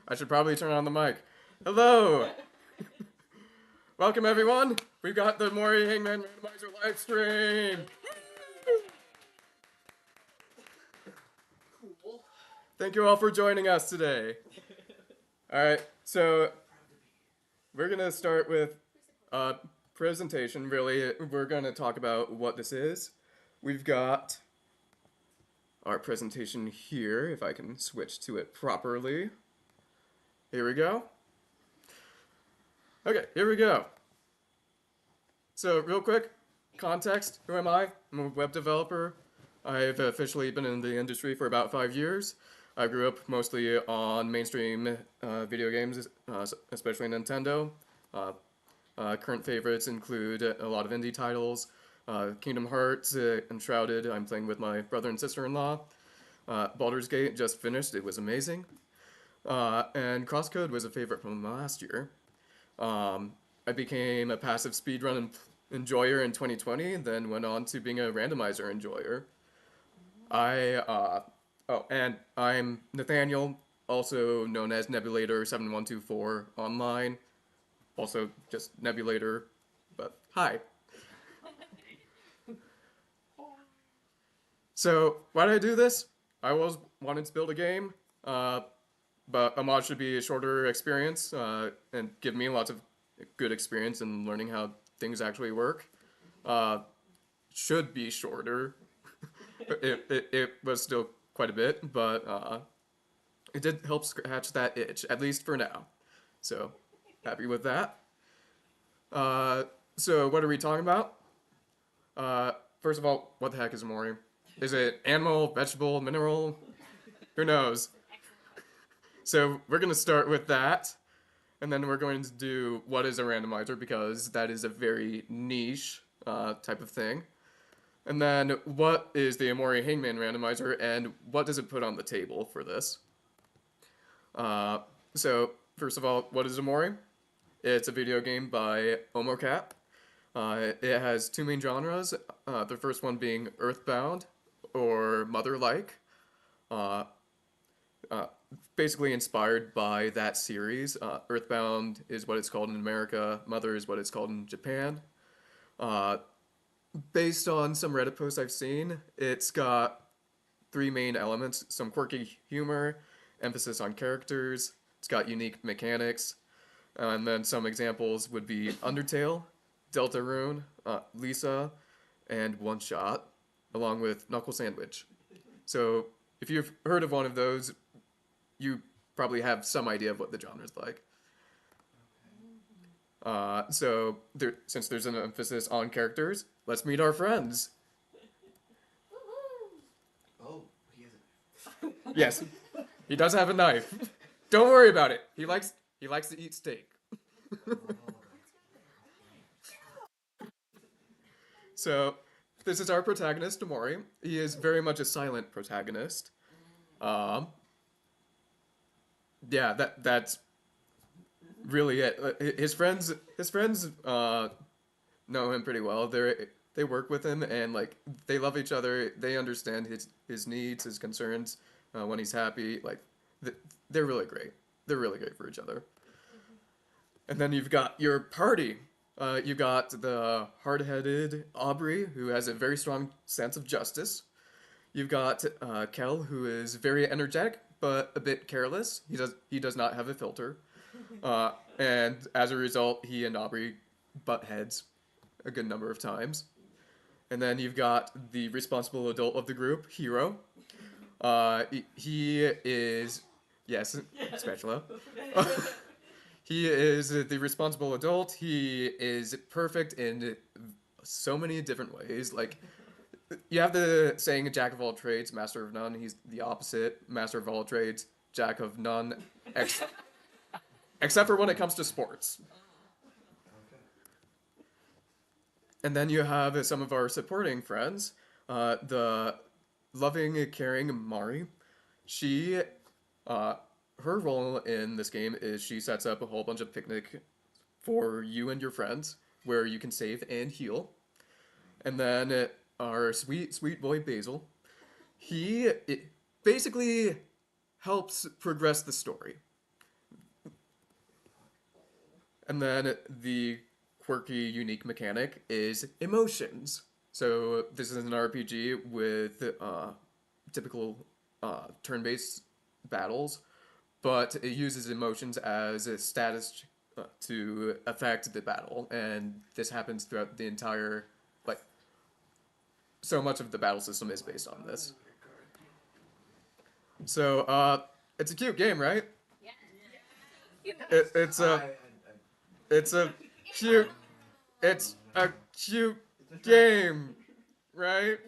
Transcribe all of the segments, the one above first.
I should probably turn on the mic. Hello! Welcome, everyone! We've got the Omori Hangman Randomizer live stream! Cool. Thank you all for joining us today. Alright, so we're gonna start with a presentation, really. We're gonna talk about what this is. We've got our presentation here, if I can switch to it properly. Here we go. Okay, here we go. So, real quick, context, who am I? I'm a web developer. I've officially been in the industry for about 5 years. I grew up mostly on mainstream video games, especially Nintendo. Current favorites include a lot of indie titles. Kingdom Hearts, Enshrouded, I'm playing with my brother and sister-in-law. Baldur's Gate just finished, it was amazing. And Crosscode was a favorite from last year. I became a passive speedrun enjoyer in 2020, then went on to being a randomizer enjoyer. And I'm Nathaniel, also known as Nebulator7124 online. Also just Nebulator, but hi. So, why did I do this? I always wanted to build a game, but a mod should be a shorter experience and give me lots of good experience in learning how things actually work. Should be shorter. it was still quite a bit, but it did help scratch that itch, at least for now. So, happy with that. So what are we talking about? First of all, what the heck is Omori? Is it animal, vegetable, mineral? Who knows? So we're going to start with that, and then we're going to do what is a randomizer, because that is a very niche type of thing. And then what is the Omori Hangman randomizer, and what does it put on the table for this? So first of all, what is Omori? It's a video game by Omori. It has two main genres, the first one being Earthbound, or Mother-like. Basically inspired by that series. Earthbound is what it's called in America, Mother is what it's called in Japan. Based on some Reddit posts I've seen, it's got three main elements: some quirky humor, emphasis on characters, it's got unique mechanics, and then some examples would be Undertale, Deltarune, Lisa, and One Shot, along with Knuckle Sandwich. So if you've heard of one of those, you probably have some idea of what the genre's like. Since there's an emphasis on characters, let's meet our friends. Oh, he has a Yes, he does have a knife. Don't worry about it. He likes to eat steak. So, this is our protagonist, Omori. He is very much a silent protagonist. Yeah, that's really it. His friends know him pretty well. They work with him, and like they love each other. They understand his needs, his concerns when he's happy. Like they're really great. They're really great for each other. And then you've got your party. You've got the hard-headed Aubrey, who has a very strong sense of justice. You've got Kel, who is very energetic but a bit careless. He does not have a filter, and as a result, he and Aubrey butt heads a good number of times. And then you've got the responsible adult of the group, Hero. He is, yes, spatula. He is the responsible adult. He is perfect in so many different ways. Like, you have the saying, jack of all trades, master of none. He's the opposite, master of all trades, jack of none, except for when it comes to sports. And then you have some of our supporting friends. The loving, caring Mari. She, her role in this game is she sets up a whole bunch of picnic for you and your friends, where you can save and heal. And then our sweet boy Basil, he basically helps progress the story. And then the quirky, unique mechanic is emotions. So this is an RPG with typical turn-based battles, but it uses emotions as a status to affect the battle, and this happens throughout the entire like. So much of the battle system is based on this. So it's a cute game, right? It, it's a it's a cute it's a cute game, right? It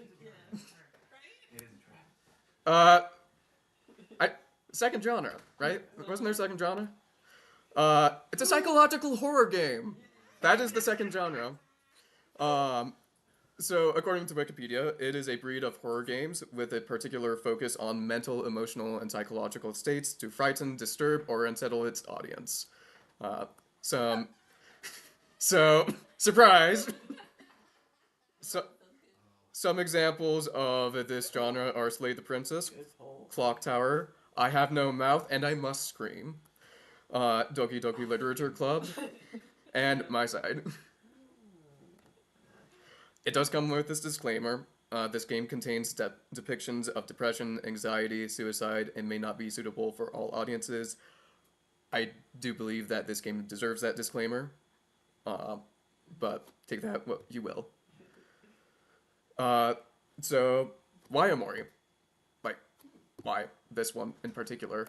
is a trap. Uh, I second genre, right? Wasn't there a second genre? It's a psychological horror game. That is the second genre. Um, so according to Wikipedia, it is a breed of horror games with a particular focus on mental, emotional, and psychological states to frighten, disturb, or unsettle its audience. Uh, some so surprise. So some examples of this genre are Slay the Princess, Clock Tower, I Have No Mouth and I Must Scream, Doki Doki Literature Club, and My Side. It does come with this disclaimer. This game contains depictions of depression, anxiety, suicide, and may not be suitable for all audiences. I do believe that this game deserves that disclaimer, uh, but take that what you will. Uh, so, why Omori? Like, why this one in particular?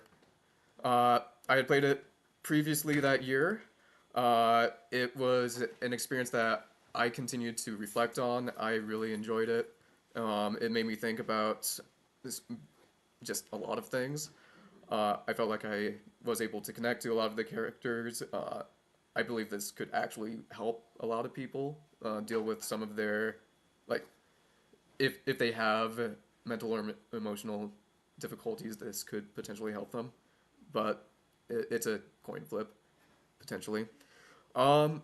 I had played it previously that year. It was an experience that I continued to reflect on. I really enjoyed it. It made me think about this, just a lot of things. I felt like I was able to connect to a lot of the characters. I believe this could actually help a lot of people deal with some of their, like, if they have mental or emotional difficulties, this could potentially help them. But it's a coin flip potentially. Um,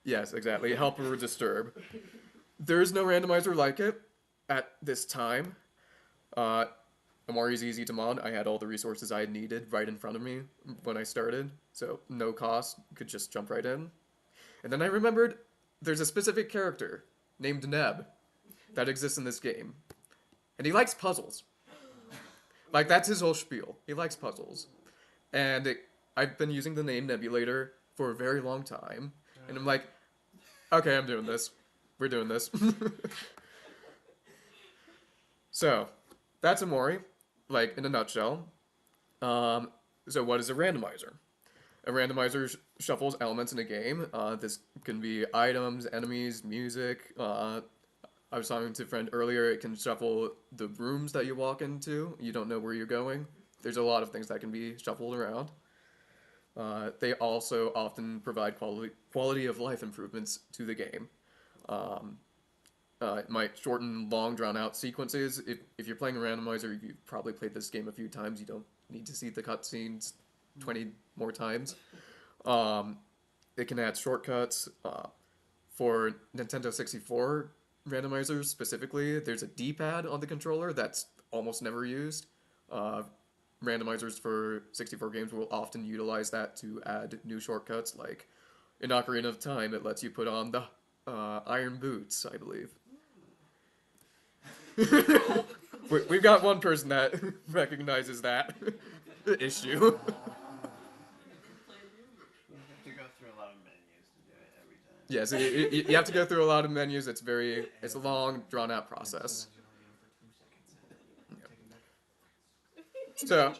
yes, exactly. Help or disturb. There is no randomizer like it at this time. Uh, Omori's easy to mod. I had all the resources I needed right in front of me when I started, so no cost. Could just jump right in. And then I remembered there's a specific character named Neb that exists in this game, and he likes puzzles. Like that's his whole spiel. He likes puzzles, and I've been using the name Nebulator for a very long time, and I'm like, okay, I'm doing this. We're doing this. So, that's Omori, like in a nutshell. Um, so what is a randomizer? A randomizer shuffles elements in a game. This can be items, enemies, music. I was talking to a friend earlier. It can shuffle the rooms that you walk into. You don't know where you're going. There's a lot of things that can be shuffled around. They also often provide quality of life improvements to the game. Um, it might shorten long, drawn out sequences. If you're playing a randomizer, you've probably played this game a few times. You don't need to see the cutscenes 20 more times. Um, it can add shortcuts. For Nintendo 64 randomizers specifically, there's a D-pad on the controller that's almost never used. Uh, Randomizers for 64 games will often utilize that to add new shortcuts, like in Ocarina of Time, it lets you put on the iron boots, I believe. We've got one person that recognizes that issue. You have to go through a lot of menus to do it every time. Yes, you have to go through a lot of menus. It's a long, drawn out process. So,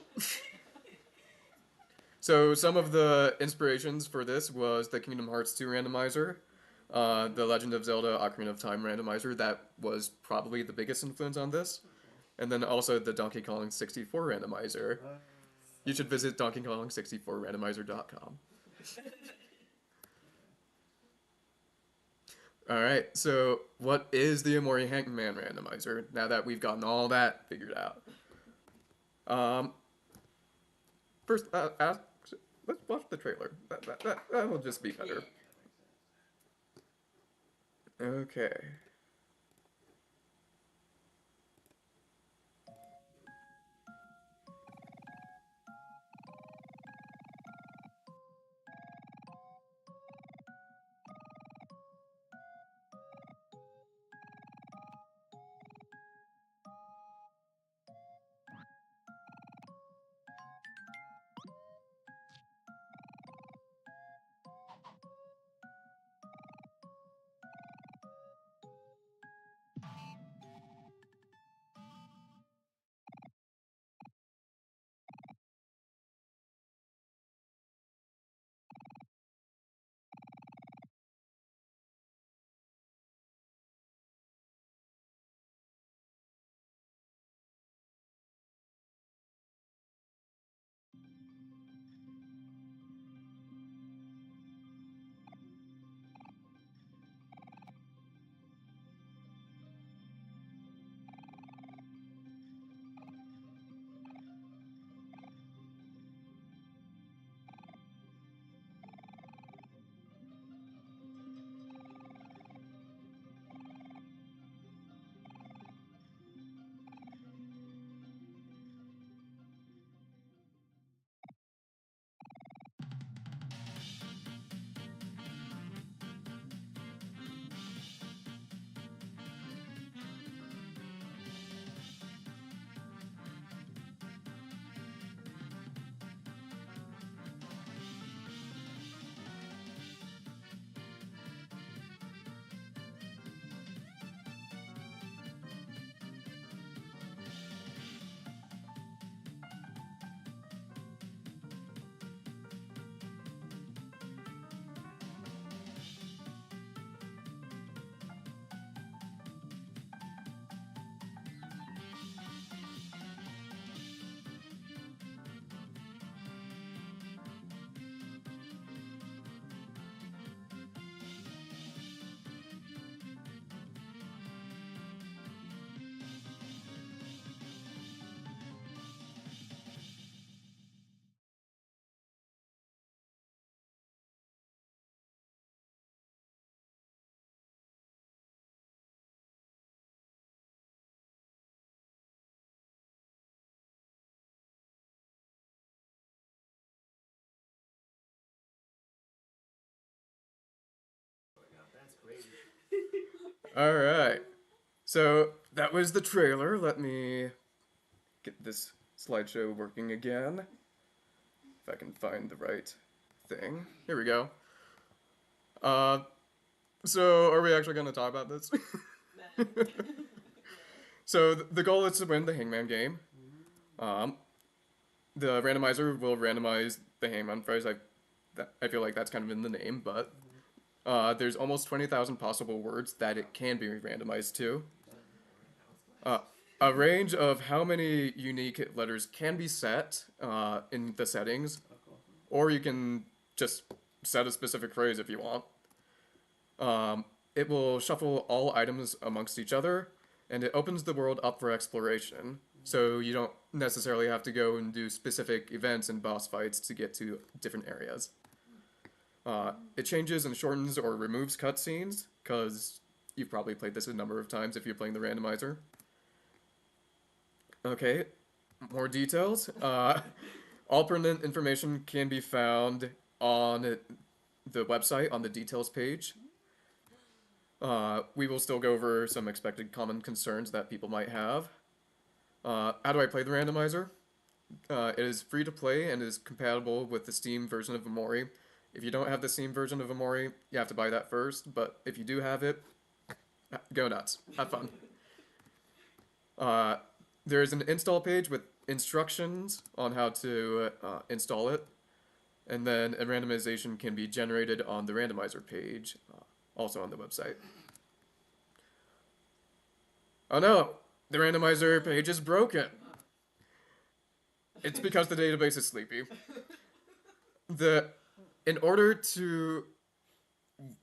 so some of the inspirations for this was the Kingdom Hearts 2 randomizer, the Legend of Zelda Ocarina of Time randomizer. That was probably the biggest influence on this. And then also the Donkey Kong 64 randomizer. You should visit DonkeyKong64randomizer.com. Alright, so what is the Omori Hangman randomizer now that we've gotten all that figured out? Um, First, let's watch the trailer. That will just be better. Okay. All right. So that was the trailer. Let me get this slideshow working again. If I can find the right thing. Here we go. Uh, so are we actually going to talk about this? So the goal is to win the Hangman game. Um, the randomizer will randomize the Hangman phrase. I feel like that's kind of in the name, but there's almost 20,000 possible words that it can be randomized to. Uh, a range of how many unique letters can be set in the settings, or you can just set a specific phrase if you want. It will shuffle all items amongst each other, and it opens the world up for exploration. So you don't necessarily have to go and do specific events and boss fights to get to different areas. It changes and shortens or removes cutscenes, because you've probably played this a number of times if you're playing the randomizer. Okay, more details. All pertinent information can be found on the website on the details page. We will still go over some expected common concerns that people might have. How do I play the randomizer? It is free to play and is compatible with the Steam version of Omori. If you don't have the Steam version of Omori, you have to buy that first, but if you do have it, go nuts. Have fun. There is an install page with instructions on how to install it, and then a randomization can be generated on the randomizer page, also on the website. Oh no, the randomizer page is broken. It's because the database is sleepy. In order to,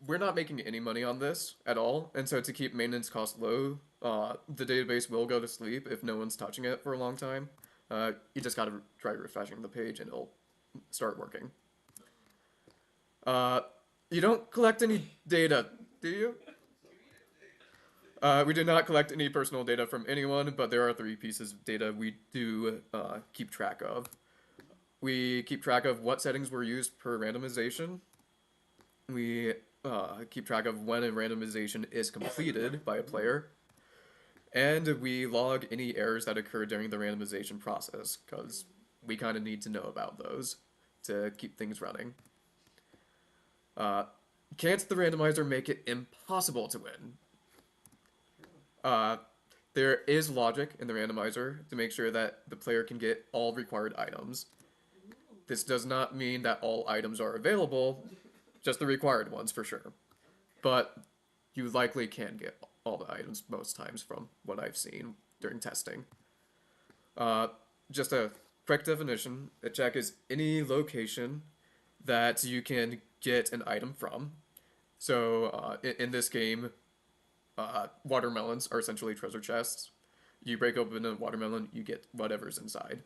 we're not making any money on this at all, and so to keep maintenance costs low, the database will go to sleep if no one's touching it for a long time. You just gotta try refreshing the page and it'll start working. You don't collect any data, do you? We do not collect any personal data from anyone, but there are 3 pieces of data we do keep track of. We keep track of what settings were used per randomization. We keep track of when a randomization is completed by a player. And we log any errors that occur during the randomization process, because we kind of need to know about those to keep things running. Can't the randomizer make it impossible to win? There is logic in the randomizer to make sure that the player can get all required items. This does not mean that all items are available, just the required ones for sure. But you likely can get all the items most times from what I've seen during testing. Just a quick definition, a check is any location that you can get an item from. So in this game, watermelons are essentially treasure chests. You break open a watermelon, you get whatever's inside.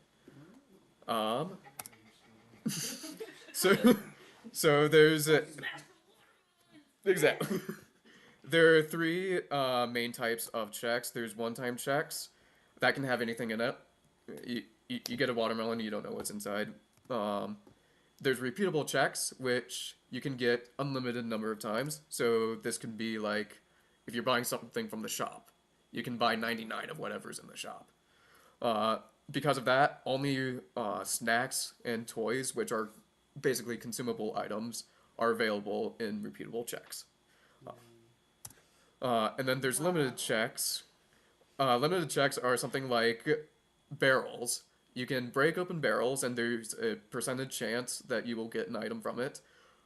So, so there's exactly. There are 3 main types of checks. There's one-time checks that can have anything in it. You get a watermelon, you don't know what's inside. There's repeatable checks, which you can get unlimited number of times. So this could be like, if you're buying something from the shop, you can buy 99 of whatever's in the shop. Because of that, only snacks and toys, which are basically consumable items, are available in repeatable checks. And then there's limited checks. Limited checks are something like barrels. You can break open barrels, and there's a percentage chance that you will get an item from it,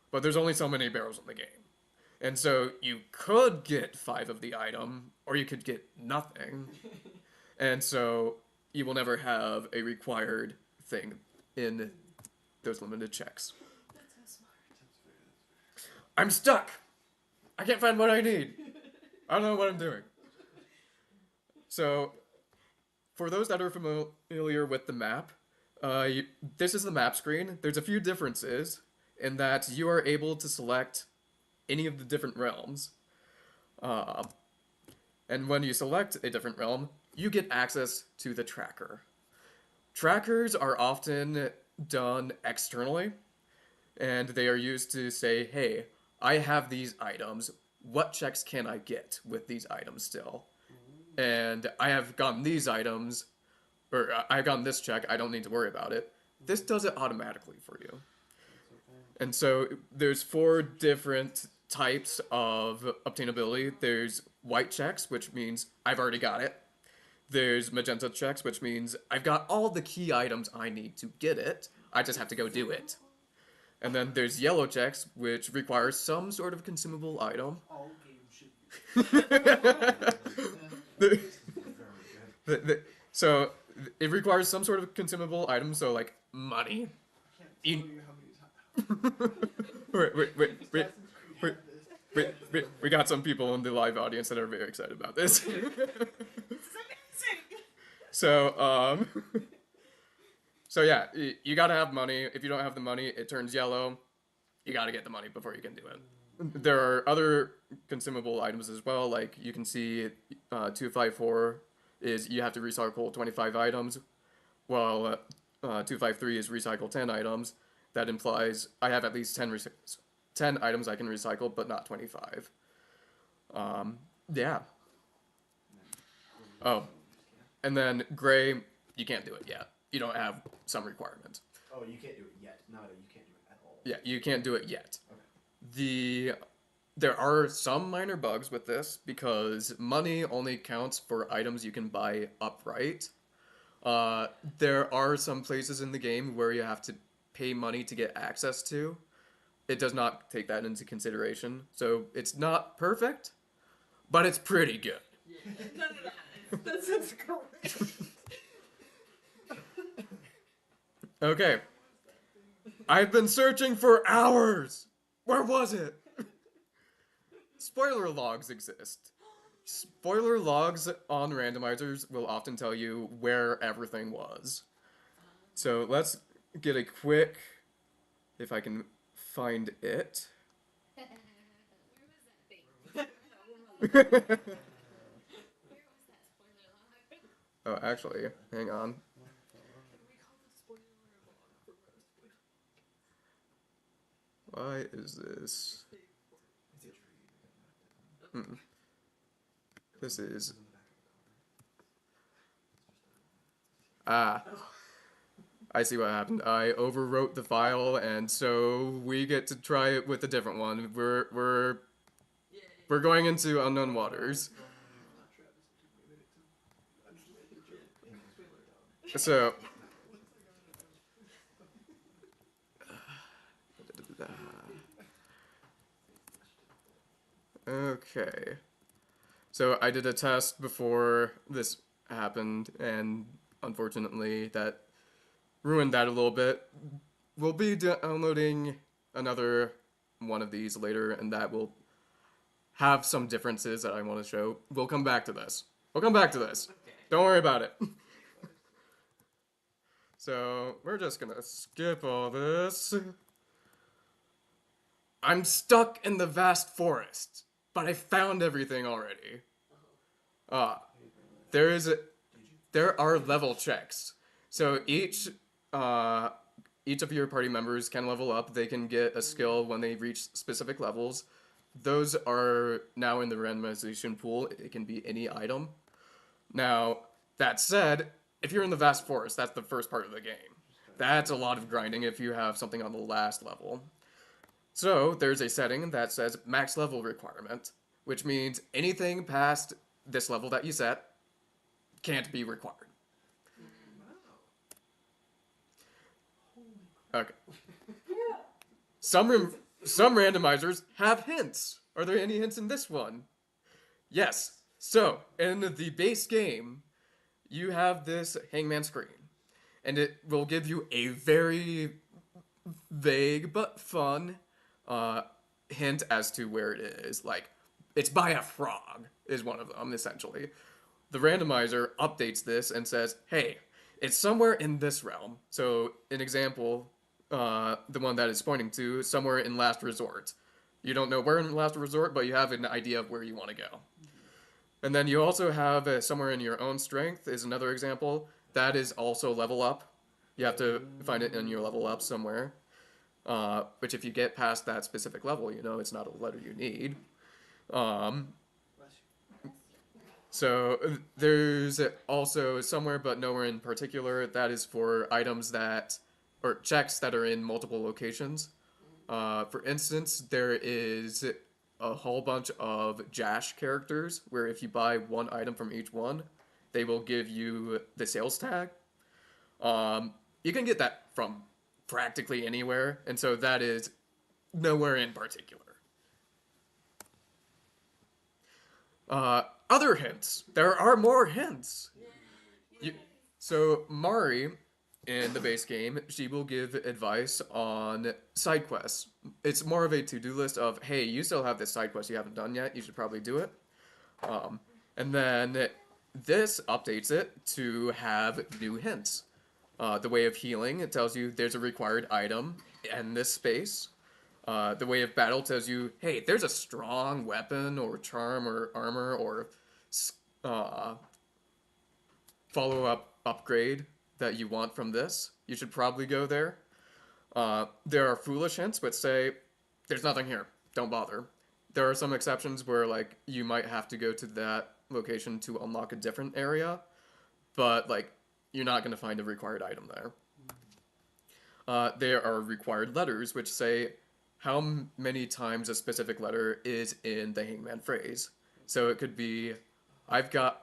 but there's only so many barrels in the game. And so you could get 5 of the item, or you could get nothing. And so you will never have a required thing in those limited checks. That's so smart. I'm stuck! I can't find what I need. I don't know what I'm doing. So, for those that are familiar with the map, this is the map screen. There's a few differences in that you are able to select any of the different realms. And when you select a different realm, you get access to the tracker. Trackers are often done externally, and they are used to say, hey, I have these items. what checks can I get with these items still? And I have gotten these items, or I've gotten this check, I don't need to worry about it. This does it automatically for you. And so there's 4 different types of obtainability. There's white checks, which means I've already got it. There's magenta checks, which means I've got all the key items I need to get it. I just have to go do it. And then there's yellow checks, which requires some sort of consumable item. All games should be. So it requires some sort of consumable item, so like money. I can't tell you how many times. We got some people in the live audience that are very excited about this. This is amazing. So, so yeah, you gotta have money. If you don't have the money, it turns yellow. You gotta get the money before you can do it. There are other consumable items as well, like you can see 254 is you have to recycle 25 items, while 253 is recycle 10 items. That implies I have at least 10 items I can recycle, but not 25. Yeah. Oh, and then gray, you can't do it yet. You don't have some requirement. Oh, you can't do it yet. No, you can't do it at all. Yeah, you can't do it yet. Okay. There are some minor bugs with this because money only counts for items you can buy upright. There are some places in the game where you have to pay money to get access to. It does not take that into consideration, so it's not perfect, but it's pretty good. None of that. That sounds great. Okay. I've been searching for hours! Where was it? Spoiler logs exist. Spoiler logs on randomizers will often tell you where everything was. So let's get a quick, if I can find it. Where was that thing? Where was that spoiler log? Oh, actually, hang on. We call it spoiler log for roast. Why is this? This is... Ah. I see what happened. I overwrote the file, and so we get to try it with a different one. We're going into unknown waters. So... Okay. So I did a test before this happened, and unfortunately that ruined that a little bit. We'll be downloading another one of these later, and that will have some differences that I want to show. We'll come back to this. Don't worry about it. So we're just gonna skip all this. I'm stuck in the vast forest, but I found everything already. There are level checks. So each of your party members can level up. They can get a skill when they reach specific levels. Those are now in the randomization pool. It can be any item. Now, that said, if you're in the vast forest, that's the first part of the game. That's a lot of grinding if you have something on the last level. So there's a setting that says max level requirement, which means anything past this level that you set can't be required. Okay. Some randomizers have hints. Are there any hints in this one? Yes. So, in the base game, you have this Hangman screen, and it will give you a very vague but fun hint as to where it is. Like, it's by a frog, is one of them, essentially. The randomizer updates this and says, hey, it's somewhere in this realm. So, an example, the one that it's pointing to, somewhere in Last Resort. You don't know where in Last Resort, but you have an idea of where you want to go. And then you also have somewhere in your own strength is another example. That is also level up. You have to find it in your level up somewhere. Which if you get past that specific level, you know it's not a letter you need. Um, Bless you. so there's also somewhere, but nowhere in particular, that is for items that, or checks that are in multiple locations. For instance, there is a whole bunch of Jash characters where if you buy one item from each one, they will give you the sales tag. You can get that from practically anywhere, and so that is nowhere in particular. Other hints. There are more hints. You, so Mari, in the base game, she will give advice on side quests. It's more of a to-do list of, hey, you still have this side quest you haven't done yet. You should probably do it. And then this updates it to have new hints. The way of healing, it tells you there's a required item in this space. The way of battle tells you, hey, there's a strong weapon or charm or armor or follow-up upgrade that you want from this. You should probably go there. There are foolish hints which say, there's nothing here. Don't bother. There are some exceptions where like you might have to go to that location to unlock a different area, but like you're not going to find a required item there. There are required letters which say how many times a specific letter is in the Hangman phrase. So it could be, I've got,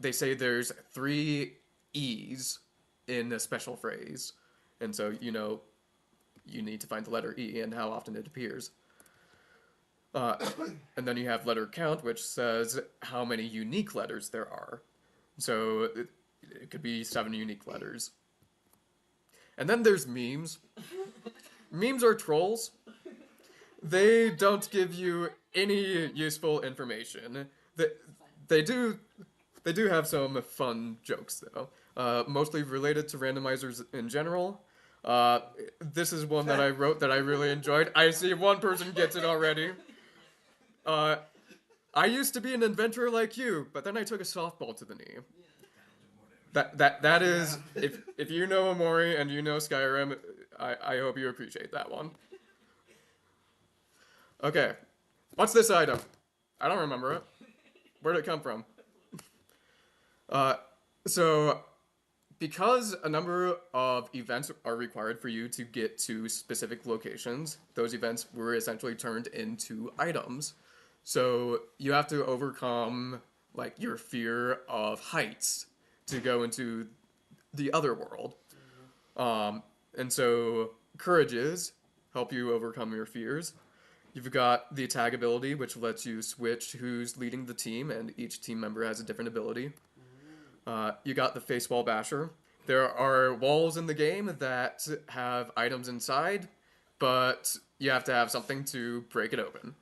they say there's 3 E's in a special phrase. And so, you know, you need to find the letter E and how often it appears. And then you have letter count, which says how many unique letters there are. So it could be 7 unique letters. And then there's memes. Memes are trolls. They don't give you any useful information. They do have some fun jokes though, mostly related to randomizers in general. This is one that I wrote that I really enjoyed. I see one person gets it already. I used to be an inventor like you, but then I took a softball to the knee. That is, if you know Omori and you know Skyrim, I hope you appreciate that one. Okay, what's this item? I don't remember it. Where did it come from? So, because a number of events are required for you to get to specific locations, those events were essentially turned into items. So you have to overcome like your fear of heights to go into the other world. And so courages help you overcome your fears. You've got the tag ability, which lets you switch who's leading the team, and each team member has a different ability. You got the face wall basher. There are walls in the game that have items inside, but you have to have something to break it open.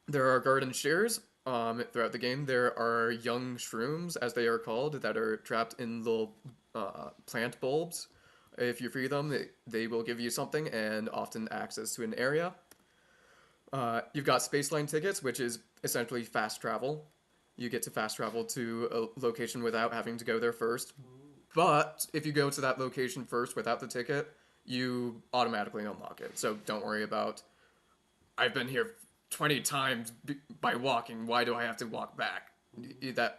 There are garden shears. Throughout the game, there are young shrooms, as they are called, that are trapped in little plant bulbs. If you free them, they will give you something and often access to an area. You've got Spaceline tickets, which is essentially fast travel. You get to fast travel to a location without having to go there first. But if you go to that location first without the ticket, you automatically unlock it. So don't worry about, I've been here 20 times by walking, why do I have to walk back?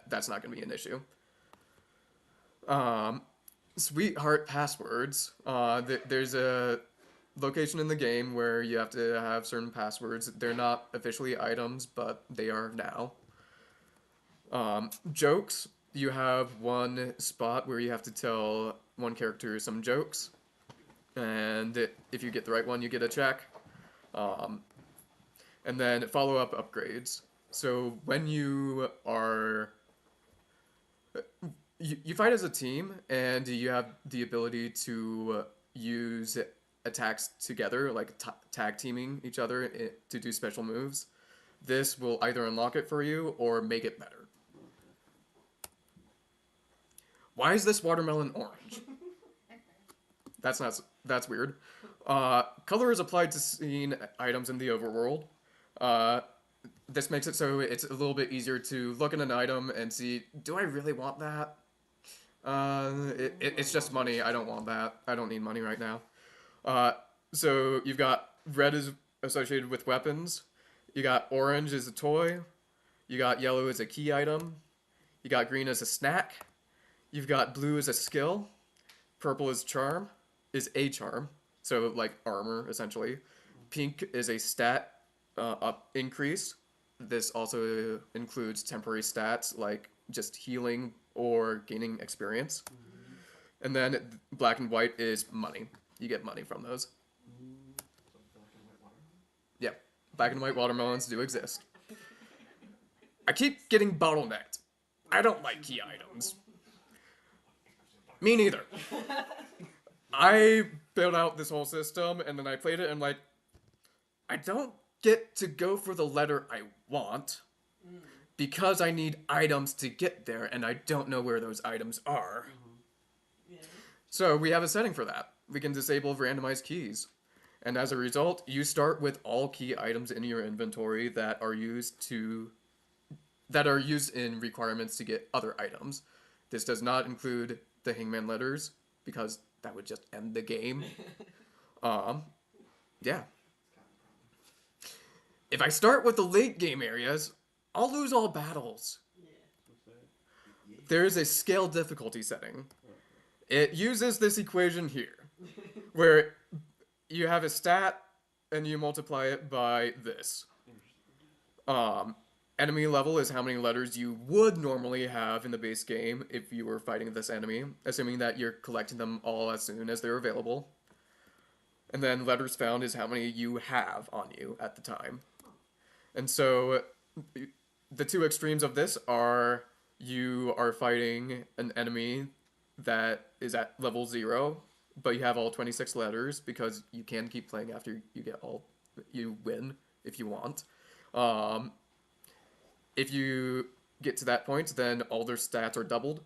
That's not going to be an issue. Sweetheart passwords. There's a location in the game where you have to have certain passwords. They're not officially items, but they are now. Jokes. You have one spot where you have to tell one character some jokes. And if you get the right one, you get a check. And then follow-up upgrades. So when you are... You fight as a team, and you have the ability to use attacks together, like tag teaming each other to do special moves. This will either unlock it for you or make it better. Why is this watermelon orange? That's weird. Color is applied to scene items in the overworld. This makes it so it's a little bit easier to look at an item and see, do I really want that? It's just money. I don't want that. I don't need money right now. So you've got red is associated with weapons. You got orange as a toy. You got yellow as a key item. You got green as a snack. You've got blue as a skill. Purple is charm, is a charm. So like armor essentially. Pink is a stat up increase. This also includes temporary stats like just healing or gaining experience. And then black and white is money. You get money from those. So black and white watermelon. Yeah, black and white watermelons do exist. I keep getting bottlenecked. I don't like key items. Me neither. I built out this whole system and then I played it and like, I don't get to go for the letter I want because I need items to get there and I don't know where those items are. Yeah. So we have a setting for that. We can disable randomized keys. And as a result, you start with all key items in your inventory that are used in requirements to get other items. This does not include the Hangman letters because that would just end the game. Yeah. If I start with the late game areas, I'll lose all battles. There is a scale difficulty setting. It uses this equation here, where you have a stat and you multiply it by this. Enemy level is how many letters you would normally have in the base game if you were fighting this enemy, assuming that you're collecting them all as soon as they're available. And then letters found is how many you have on you at the time. And so the two extremes of this are you are fighting an enemy that is at level 0, but you have all 26 letters because you can keep playing after you win if you want. If you get to that point, then all their stats are doubled.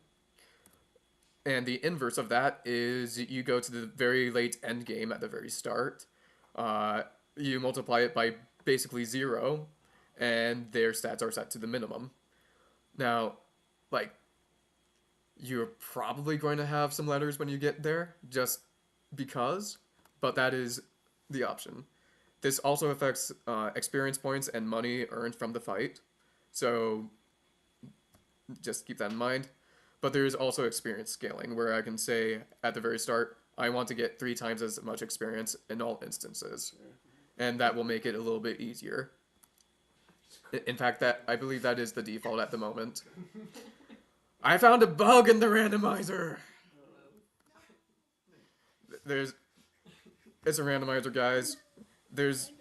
And the inverse of that is you go to the very late end game at the very start. You multiply it by basically 0, and their stats are set to the minimum. Now, like, you're probably going to have some letters when you get there, just because, but that is the option. This also affects experience points and money earned from the fight. So just keep that in mind. But there is also experience scaling, where I can say at the very start, I want to get 3 times as much experience in all instances. And that will make it a little bit easier. In fact, I believe that is the default at the moment. I found a bug in the randomizer! It's a randomizer, guys. There's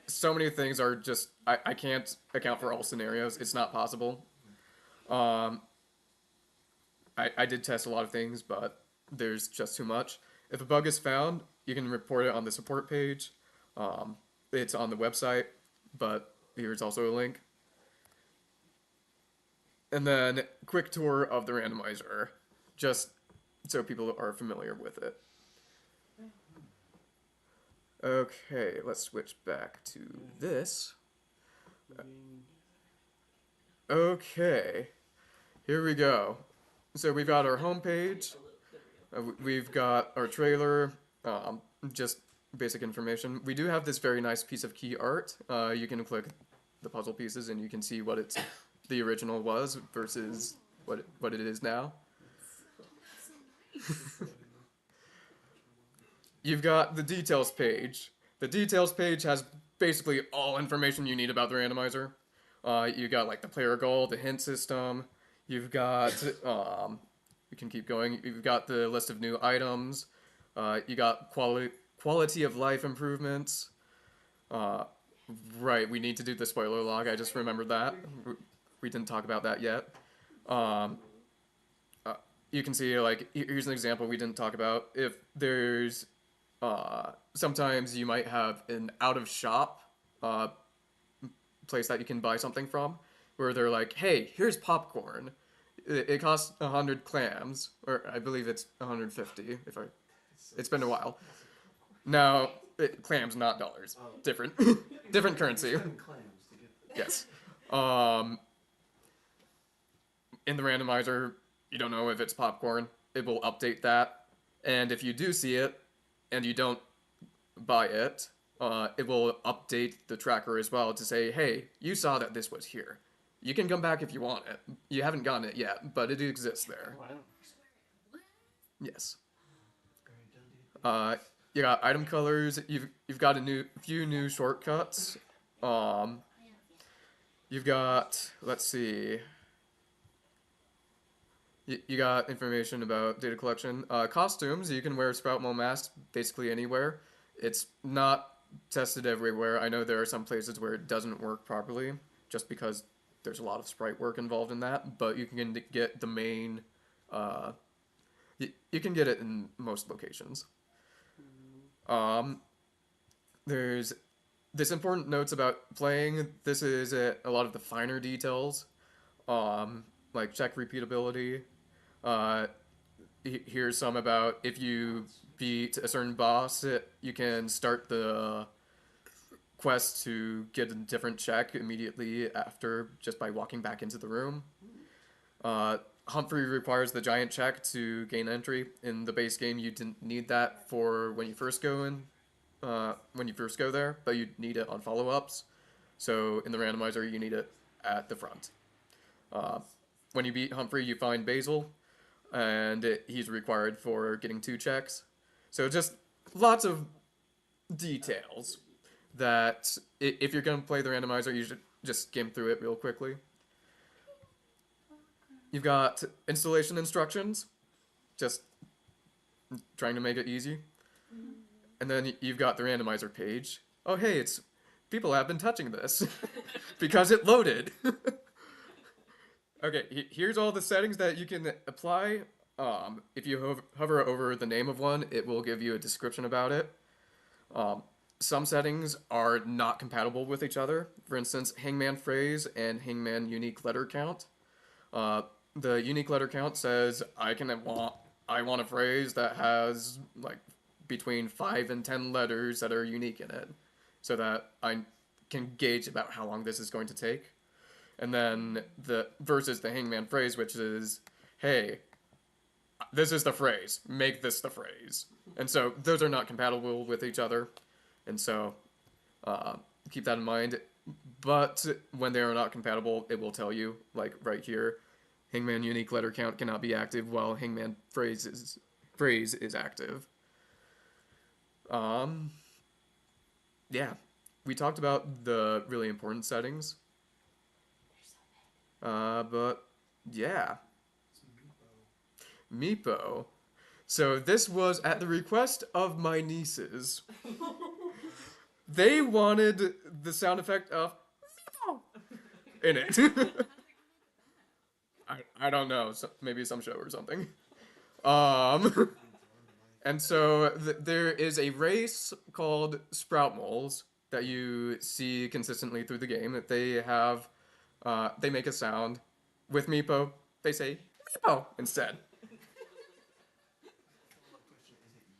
so many things are just, I can't account for all scenarios. It's not possible. I did test a lot of things, but there's just too much. If a bug is found, you can report it on the support page. It's on the website, but here's also a link. And then, quick tour of the randomizer, just so people are familiar with it. Okay, let's switch back to this. Okay, here we go. So we've got our homepage, we've got our trailer, just basic information. We do have this very nice piece of key art. You can click the puzzle pieces and you can see what the original was versus what it is now. You've got the details page. The details page has basically all information you need about the randomizer. You got like the player goal, the hint system. You've got we can keep going. You've got the list of new items. You got quality of life improvements. Right, we need to do the spoiler log. I just remembered that. We didn't talk about that yet. You can see, like, here's an example we didn't talk about. If there's, sometimes you might have an out-of-shop place that you can buy something from, where they're like, hey, here's popcorn. It costs 100 clams, or I believe it's 150, it's been a while. Now, clams, not dollars. Different. Different currency. Yes. In the randomizer, you don't know if it's popcorn. It will update that. And if you do see it, and you don't buy it, it will update the tracker as well to say, hey, you saw that this was here. You can come back if you want it. You haven't gotten it yet, but it exists there. Wow. Yes. Very done, dude. You got item colors. You've got few new shortcuts. You've got, let's see. You got information about data collection. Costumes. You can wear Sprout Mole mask basically anywhere. It's not tested everywhere. I know there are some places where it doesn't work properly, just because there's a lot of sprite work involved in that. But you can get the main. You can get it in most locations. There's this important notes about playing. This is a lot of the finer details, like check repeatability. Uh, Here's some about if you beat a certain boss, you can start the quest to get a different check immediately after just by walking back into the room. Humphrey requires the giant check to gain entry. In the base game, you didn't need that for when you first go in, when you first go there, but you need it on follow-ups. So in the randomizer, you need it at the front. When you beat Humphrey, you find Basil, and he's required for getting 2 checks. So just lots of details that if you're going to play the randomizer, you should just skim through it real quickly. You've got installation instructions, just trying to make it easy. And then you've got the randomizer page. Oh, hey, people have been touching this because it loaded. Okay, here's all the settings that you can apply. If you hover over the name of one, it will give you a description about it. Some settings are not compatible with each other. For instance, Hangman phrase and Hangman unique letter count. The unique letter count says I want a phrase that has like between 5 and 10 letters that are unique in it, so that I can gauge about how long this is going to take. And then versus the Hangman phrase, which is, hey, this is the phrase, make this the phrase. And so those are not compatible with each other. And so keep that in mind. But when they are not compatible, it will tell you, like right here, Hangman unique letter count cannot be active while Hangman phrase is active. Yeah, we talked about the really important settings. But yeah, Meepo. So this was at the request of my nieces. They wanted the sound effect of Meepo in it. I don't know, maybe some show or something. And so there is a race called Sprout Moles that you see consistently through the game. That they have, they make a sound with Meepo. They say Meepo instead. Is it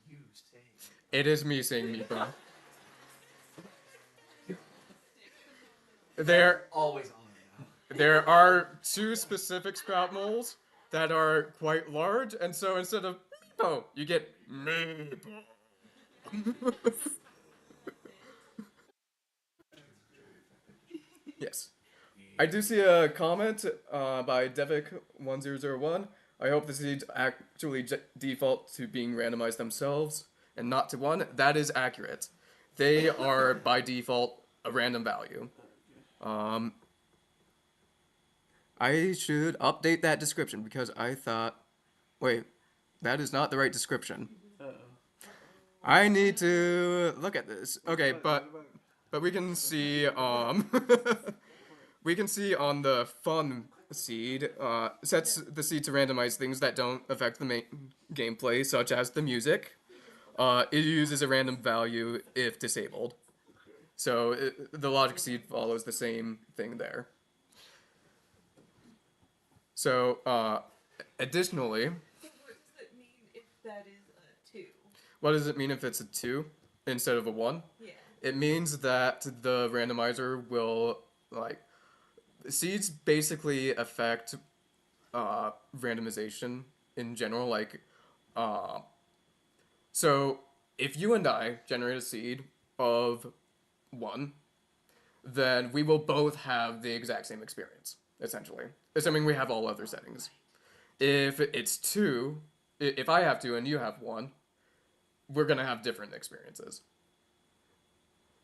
you saying? It is me saying Meepo. There, Always on now. there are 2 specific Sprout Moles that are quite large, and so instead of Meepo, you get Meepo. Yes. I do see a comment by Devik1001. I hope the seeds actually default to being randomized themselves and not to 1. That is accurate. They are by default a random value. I should update that description because I thought, wait, that is not the right description. I need to look at this. Okay, but we can see we can see on the fun seed sets the seed to randomize things that don't affect the main gameplay, such as the music. It uses a random value if disabled. So the logic seed follows the same thing there. So additionally, What does it mean if that is a 2? what does it mean if it's a 2 instead of a 1? Yeah. It means that the randomizer will, like, seeds basically affect randomization in general. Like, so if you and I generate a seed of one, then we will both have the exact same experience, essentially. Assuming we have all other settings. If it's two, if I have two and you have one, we're gonna have different experiences.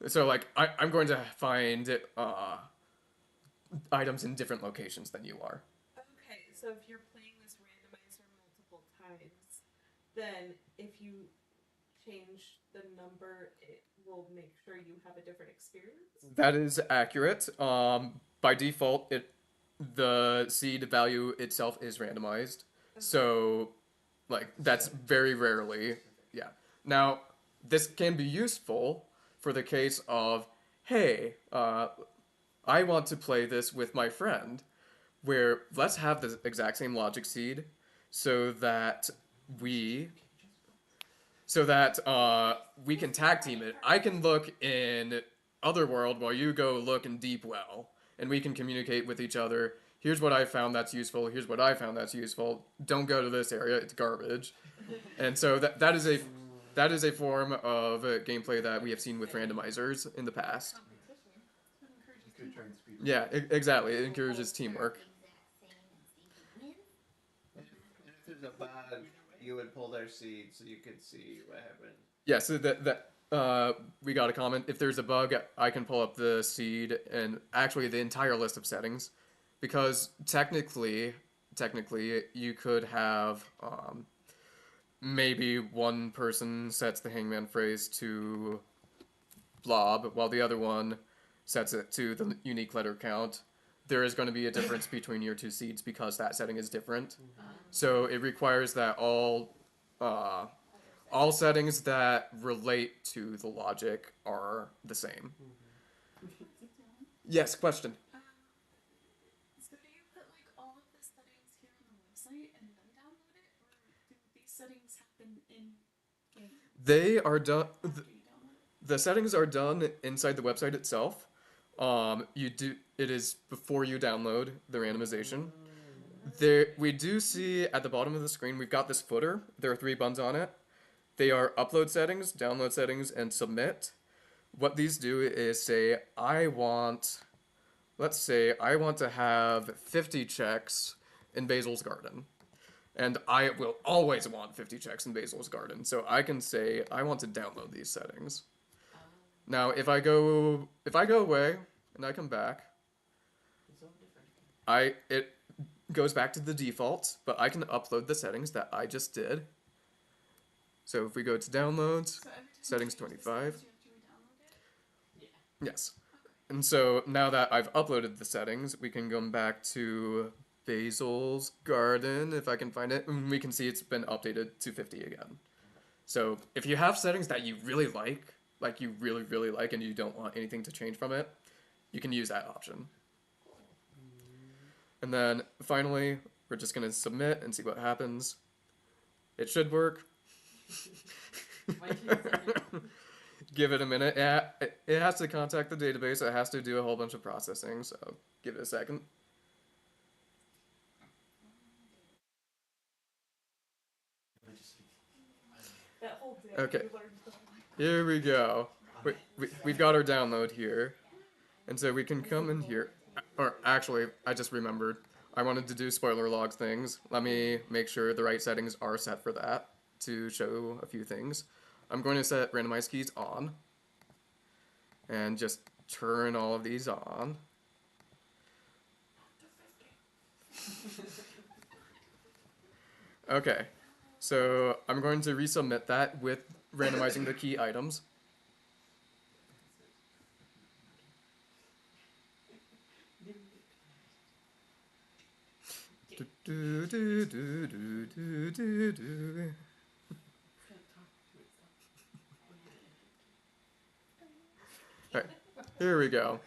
So like I'm going to find items in different locations than you are. Okay, so if you're playing this randomizer multiple times, then if you change the number, it will make sure you have a different experience. That is accurate. By default, the seed value itself is randomized. So, like that's very rarely. Yeah. Now, this can be useful for the case of, hey, I want to play this with my friend, where let's have the exact same logic seed, so that we we can tag team it. I can look in Otherworld while you go look in Deep Well, and we can communicate with each other. Here's what I found that's useful. Here's what I found that's useful. Don't go to this area; it's garbage. And so that is a form of gameplay that we have seen with randomizers in the past. You could try and speed. Yeah, exactly. It encourages teamwork. And if there's a bug, you would pull their seed so you could see what happened. Yeah, so we got a comment. If there's a bug, I can pull up the seed and actually the entire list of settings, because technically, you could have maybe one person sets the Hangman phrase to blob, while the other one sets it to the unique letter count. There is going to be a difference between your two seeds because that setting is different. So it requires that all settings that relate to the logic are the same. Yes, question. So do you put like all of the settings here on the website and then download it, or do these settings happen in game They are done. after you download it? The settings are done inside the website itself. It is before you download the randomization. There, we do see at the bottom of the screen, we've got this footer. There are 3 buttons on it. They are upload settings, download settings, and submit. What these do is say, let's say I want to have 50 checks in Basil's garden. And I will always want 50 checks in Basil's garden. So I can say, I want to download these settings. Now, if I go away and I come back, It's all different. it goes back to the default, but I can upload the settings that I just did. So if we go to downloads, So every time settings you change the 25. settings, you have to re-download it? Yes. And so now that I've uploaded the settings, we can come back to Basil's garden, if I can find it, and we can see it's been updated to 50 again. So if you have settings that you really like you really, really like, and you don't want anything to change from it, you can use that option. And then finally, we're just going to submit and see what happens. It should work. Why can't you- Give it a minute. It has to contact the database. It has to do a whole bunch of processing, so give it a second. That whole day Okay. you learned the Here we go. We've got our download here. And so we can come in here. Or actually, I just remembered. I wanted to do spoiler log things. Let me make sure the right settings are set for that to show a few things. I'm going to set randomized keys on. And just turn all of these on. Okay. So I'm going to resubmit that with randomizing the key items. Do, do, do, do, do, do, do, do. Alright, here we go.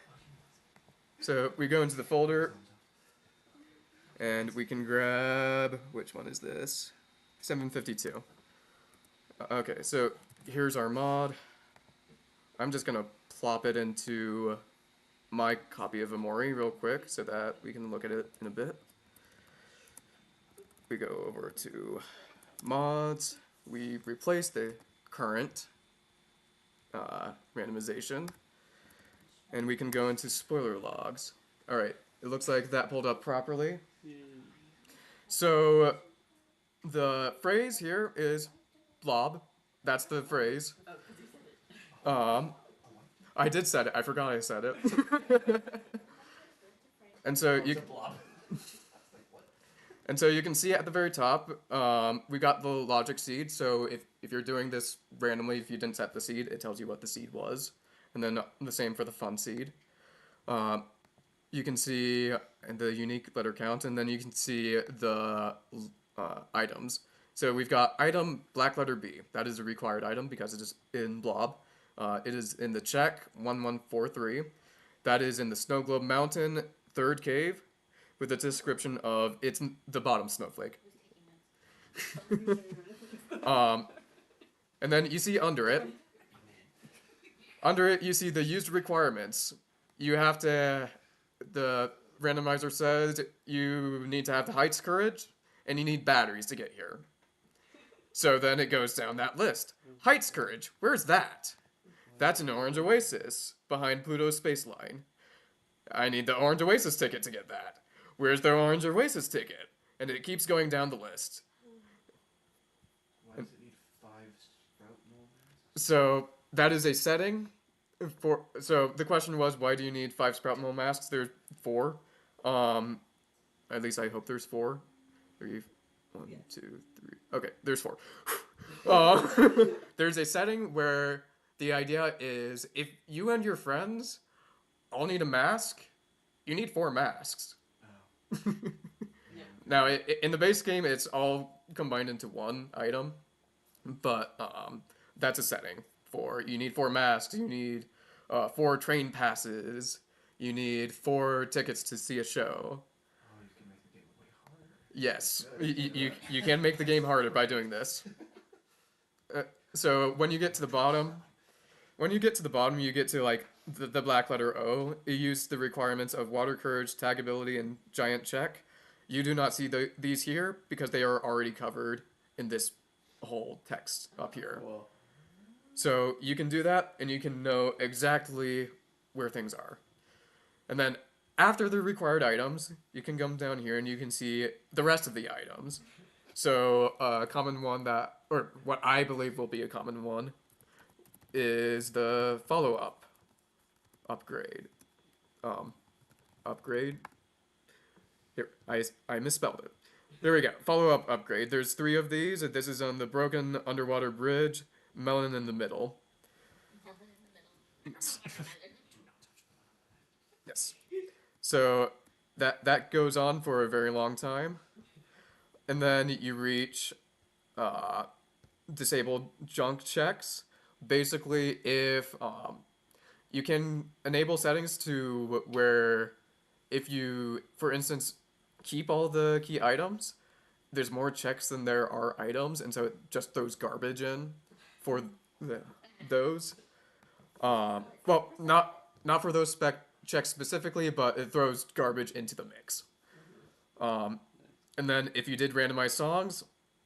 So we go into the folder, and we can grab, which one is this? 752. Okay, so here's our mod. I'm just gonna plop it into my copy of Omori real quick so that we can look at it in a bit. We go over to mods. We replace the current randomization. And we can go into spoiler logs. Alright, it looks like that pulled up properly. So, the phrase here is blob. That's the phrase. Oh, because he said it. I did set it. I forgot I said it. and so you blob. and so you can see at the very top, we got the logic seed. So if you're doing this randomly, if you didn't set the seed, it tells you what the seed was, and then the same for the fun seed. You can see the unique letter count, and then you can see the items. So we've got item black letter B. That is a required item because it is in blob. It is in the check 1143. That is in the Snow Globe Mountain third cave, with a description of it's the bottom snowflake. And then you see under it. Under it, you see the used requirements. You have to. The randomizer says you need to have the heights courage, and you need batteries to get here. So then it goes down that list. Heights courage, where's that? That's an orange oasis behind Pluto's space line. I need the orange oasis ticket to get that. Where's the orange oasis ticket? And it keeps going down the list. Why does it need 5 sprout molds? So that is a setting for. So the question was, why do you need 5 sprout mole masks? There's 4. At least I hope there's 4. 3, 1, 2, 3. Okay, there's 4. There's a setting where the idea is if you and your friends all need a mask, you need 4 masks. Oh. Now, in the base game, it's all combined into one item, but that's a setting for you need 4 masks, you need 4 train passes, you need 4 tickets to see a show. Oh, you can make the game way harder. Yes, you can make the game harder by doing this. So when you get to the bottom, you get to like the black letter O. You use the requirements of water courage, tag ability, and giant check. You do not see these here because they are already covered in this whole text up here. Cool. So you can do that, and you can know exactly where things are. And then after the required items, you can come down here and you can see the rest of the items. So a common one or what I believe will be a common one, is the follow-up upgrade. Upgrade. Here, I misspelled it. There we go. Follow-up upgrade. There's 3 of these. This is on the broken underwater bridge. Melon in the middle. Nothing in the middle. Yes. So that goes on for a very long time, and then you reach disabled junk checks. Basically, if you can enable settings to where if you, for instance, keep all the key items, there's more checks than there are items, and so it just throws garbage in for those. Well, not for those checks specifically, but it throws garbage into the mix. And then if you did randomized songs,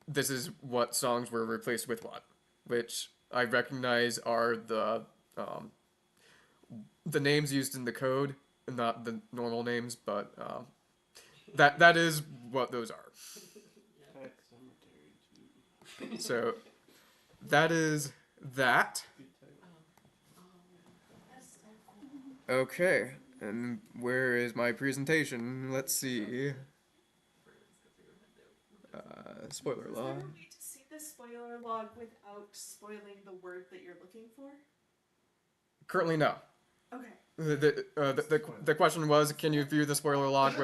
this is what songs were replaced with what, which I recognize are the names used in the code, not the normal names, but that is what those are. Pet cemetery too. So that is that. Good title. Okay, and where is my presentation? Let's see. Spoiler Is log. there a way to see the spoiler log without spoiling the word that you're looking for? Currently, no. Okay. The question was, can you view the spoiler log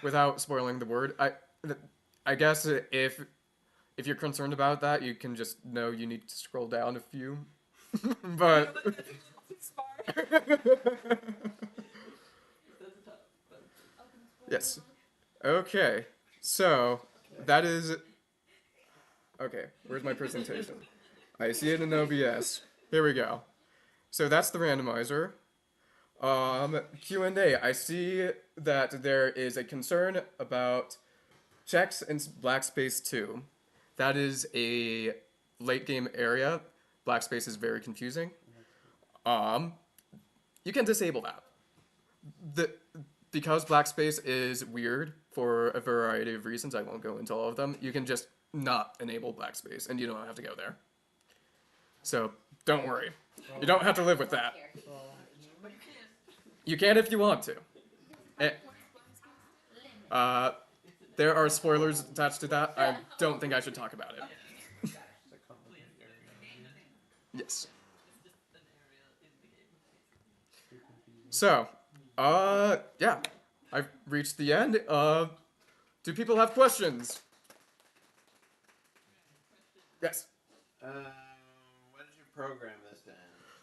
without spoiling the word? I guess if you're concerned about that, you can just know you need to scroll down a few. But yes. Okay. So that is. Okay. Where's my presentation? I see it in OBS. Here we go. So that's the randomizer. Q&A. I see that there is a concern about checks in Black Space 2. That is a late game area. Black Space is very confusing. you can disable that. The Because black space is weird for a variety of reasons, I won't go into all of them. You can just not enable black space, and you don't have to go there. So don't worry, you don't have to live with that. You can if you want to. Eh, there are spoilers attached to that. I don't think I should talk about it. It's a complicated area. Yes. It's just an area in the game. Too confusing. So, yeah, I've reached the end. Do people have questions? Yes. What did you program this in?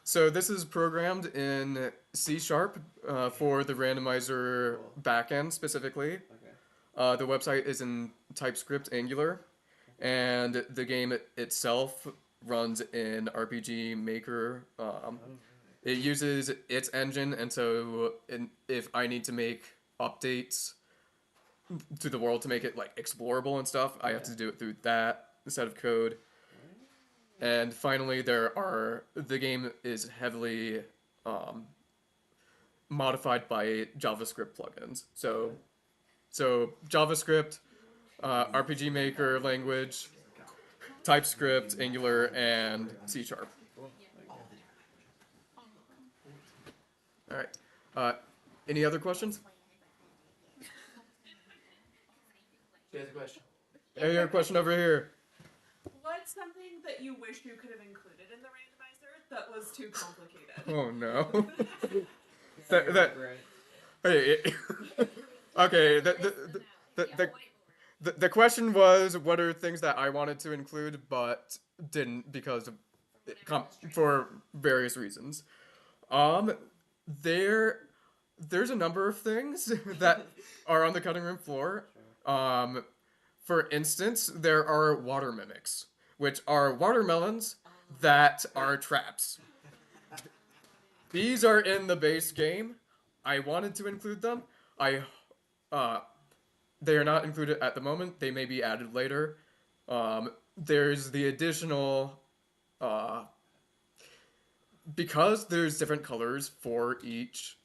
So this is programmed in C# for the randomizer Cool. backend specifically. Okay. The website is in TypeScript Angular, and the game itself runs in RPG Maker. It uses its engine, and so if I need to make updates to the world to make it like explorable and stuff, I have to do it through that set of code. And finally, the game is heavily modified by JavaScript plugins. So JavaScript, RPG Maker language, TypeScript, Angular, and C#. Cool. All right. Any other questions? She has a question. Any other question over here? What's something that you wish you could have included in the randomizer that was too complicated? Oh no. That, that right. hey, okay. The question was, what are things that I wanted to include but didn't because of for various reasons. There's a number of things that are on the cutting room floor. For instance, there are water mimics, which are watermelons that are traps. These are in the base game. I wanted to include them. They are not included at the moment. They may be added later. There's the additional, because there's different colors for each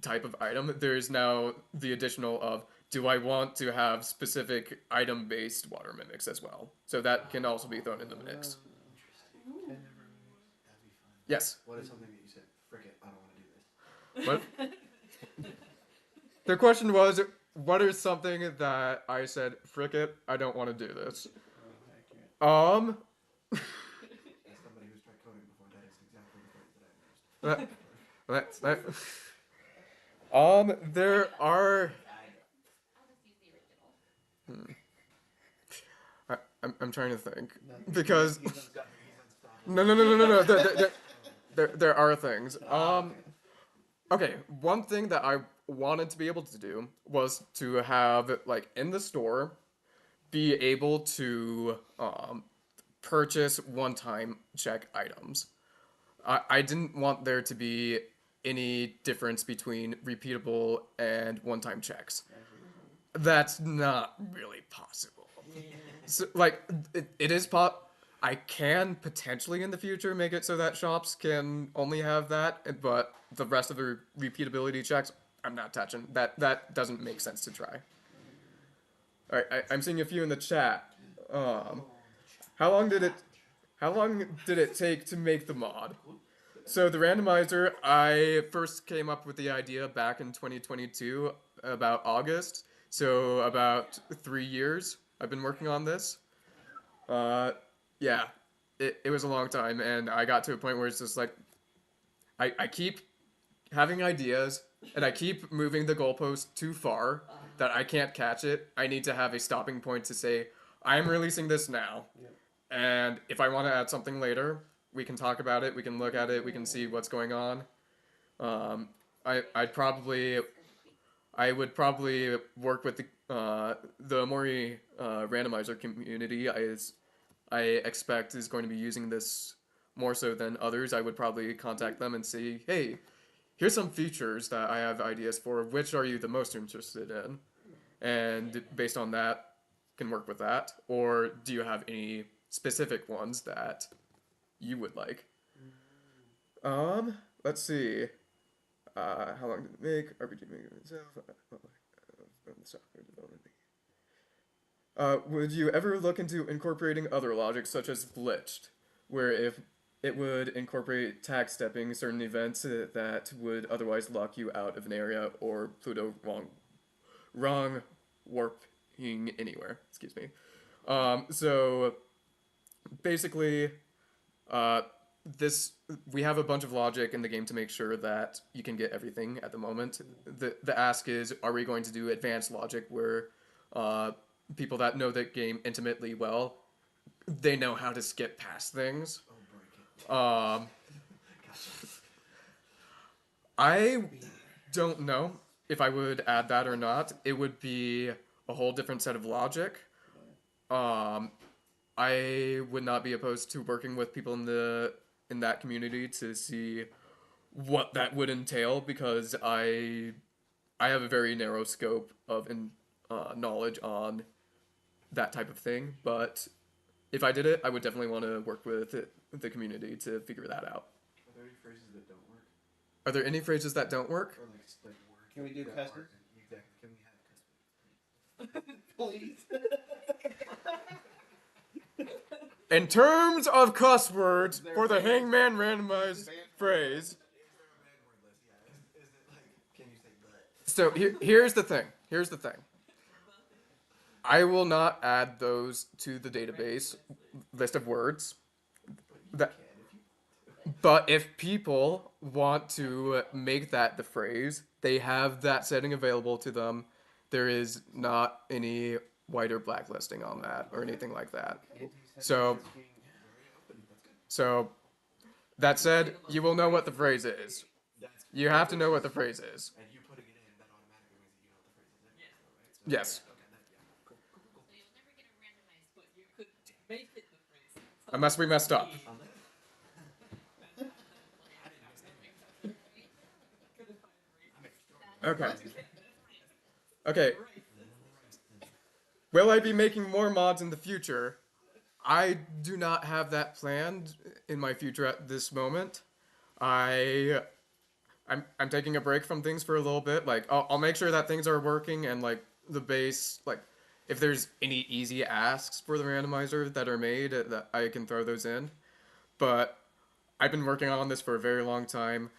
type of item, there's now the additional of, do I want to have specific item-based water mimics as well? So that can also be thrown in the mix. Interesting. That'd be fun. Yes. What is something that you said, frick it, I don't want to do this? What? The question was, what is something that I said, frick it, I don't want to do this? Accurate. As somebody who's tried coding before, that is exactly the phrase that I've used. There are. I'll just use the original. I'm trying to think Nothing. because He's unstoppable. no. There are things. Okay, one thing that I wanted to be able to do was to have, like, in the store, be able to purchase one-time check items. I didn't want there to be any difference between repeatable and one-time checks. That's not really possible. So, like, it is I can potentially in the future make it so that shops can only have that, but the rest of the repeatability checks, I'm not touching. That doesn't make sense to try. All right, I'm seeing a few in the chat. How long did it take to make the mod? So the randomizer, I first came up with the idea back in 2022, about August. So about 3 years I've been working on this. Yeah, it was a long time, and I got to a point where it's just like, I keep having ideas, and I keep moving the goalpost too far that I can't catch it. I need to have a stopping point to say, I'm releasing this now, and if I want to add something later, we can talk about it, we can look at it, we can see what's going on. I would probably work with the Omori randomizer community. I expect is going to be using this more so than others. I would probably contact them and say, hey, here's some features that I have ideas for. Which are you the most interested in? And based on that, can work with that. Or do you have any specific ones that you would like? let's see. How long did it make? RPG maker itself. Software development. Would you ever look into incorporating other logic, such as glitched, where if it would incorporate tag stepping certain events that would otherwise lock you out of an area, or Pluto wrong warping anywhere? Excuse me. So basically, this we have a bunch of logic in the game to make sure that you can get everything at the moment. The ask is, are we going to do advanced logic where people that know the game intimately well, they know how to skip past things? I don't know if I would add that or not. It would be a whole different set of logic. I would not be opposed to working with people in that community to see what that would entail, because I have a very narrow scope of knowledge on that type of thing. But if I did it, I would definitely want to work with the community to figure that out. Are there any phrases that don't work? Are there any phrases that don't work? Or like words Can we do that custom? aren't- Exactly. Can we have custom? Please. In terms of cuss words There for the are banned- Hangman randomized banned phrase. Is there a bad word list? Yeah. Is it like, can you say but? So here's the thing. Here's the thing. I will not add those to the database list of words. That, but if people want to make that the phrase, they have that setting available to them. There is not any white or blacklisting on that or anything like that. So that said, you will know what the phrase is. That's You have to know what the phrase is. And you putting it in, that automatically means that you know what the phrase is anyway, though, right? So, Yes. Okay, that, yeah. Cool. So you'll never get a randomized, But you could make it the phrase. Unless we messed up. Okay. Okay. Will I be making more mods in the future? I do not have that planned in my future at this moment. I'm taking a break from things for a little bit. Like I'll make sure that things are working, and like the base, like if there's any easy asks for the randomizer that are made, that I can throw those in. But I've been working on this for a very long time.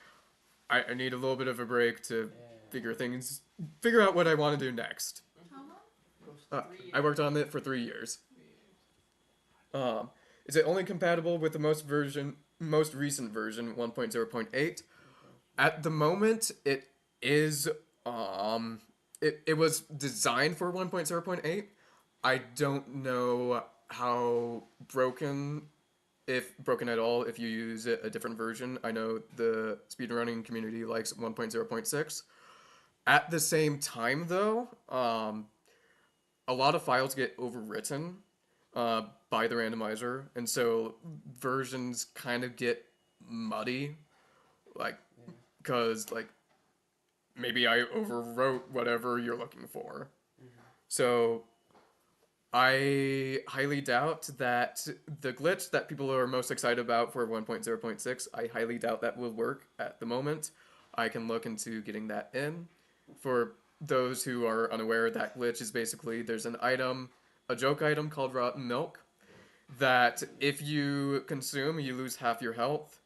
I need a little bit of a break to figure out what I want to do next. I worked on it for 3 years. Is it only compatible with the most recent version 1.0.8? At the moment, it is. It was designed for 1.0.8. I don't know how broken, if broken at all, if you use a different version. I know the speedrunning community likes 1.0.6. At the same time, though, a lot of files get overwritten by the randomizer, and so versions kind of get muddy, like, because like maybe I overwrote whatever you're looking for. So I highly doubt that the glitch that people are most excited about for 1.0.6, I highly doubt that will work at the moment. I can look into getting that in. For those who are unaware, that glitch is basically there's an item, a joke item called rotten milk, that if you consume, you lose half your health.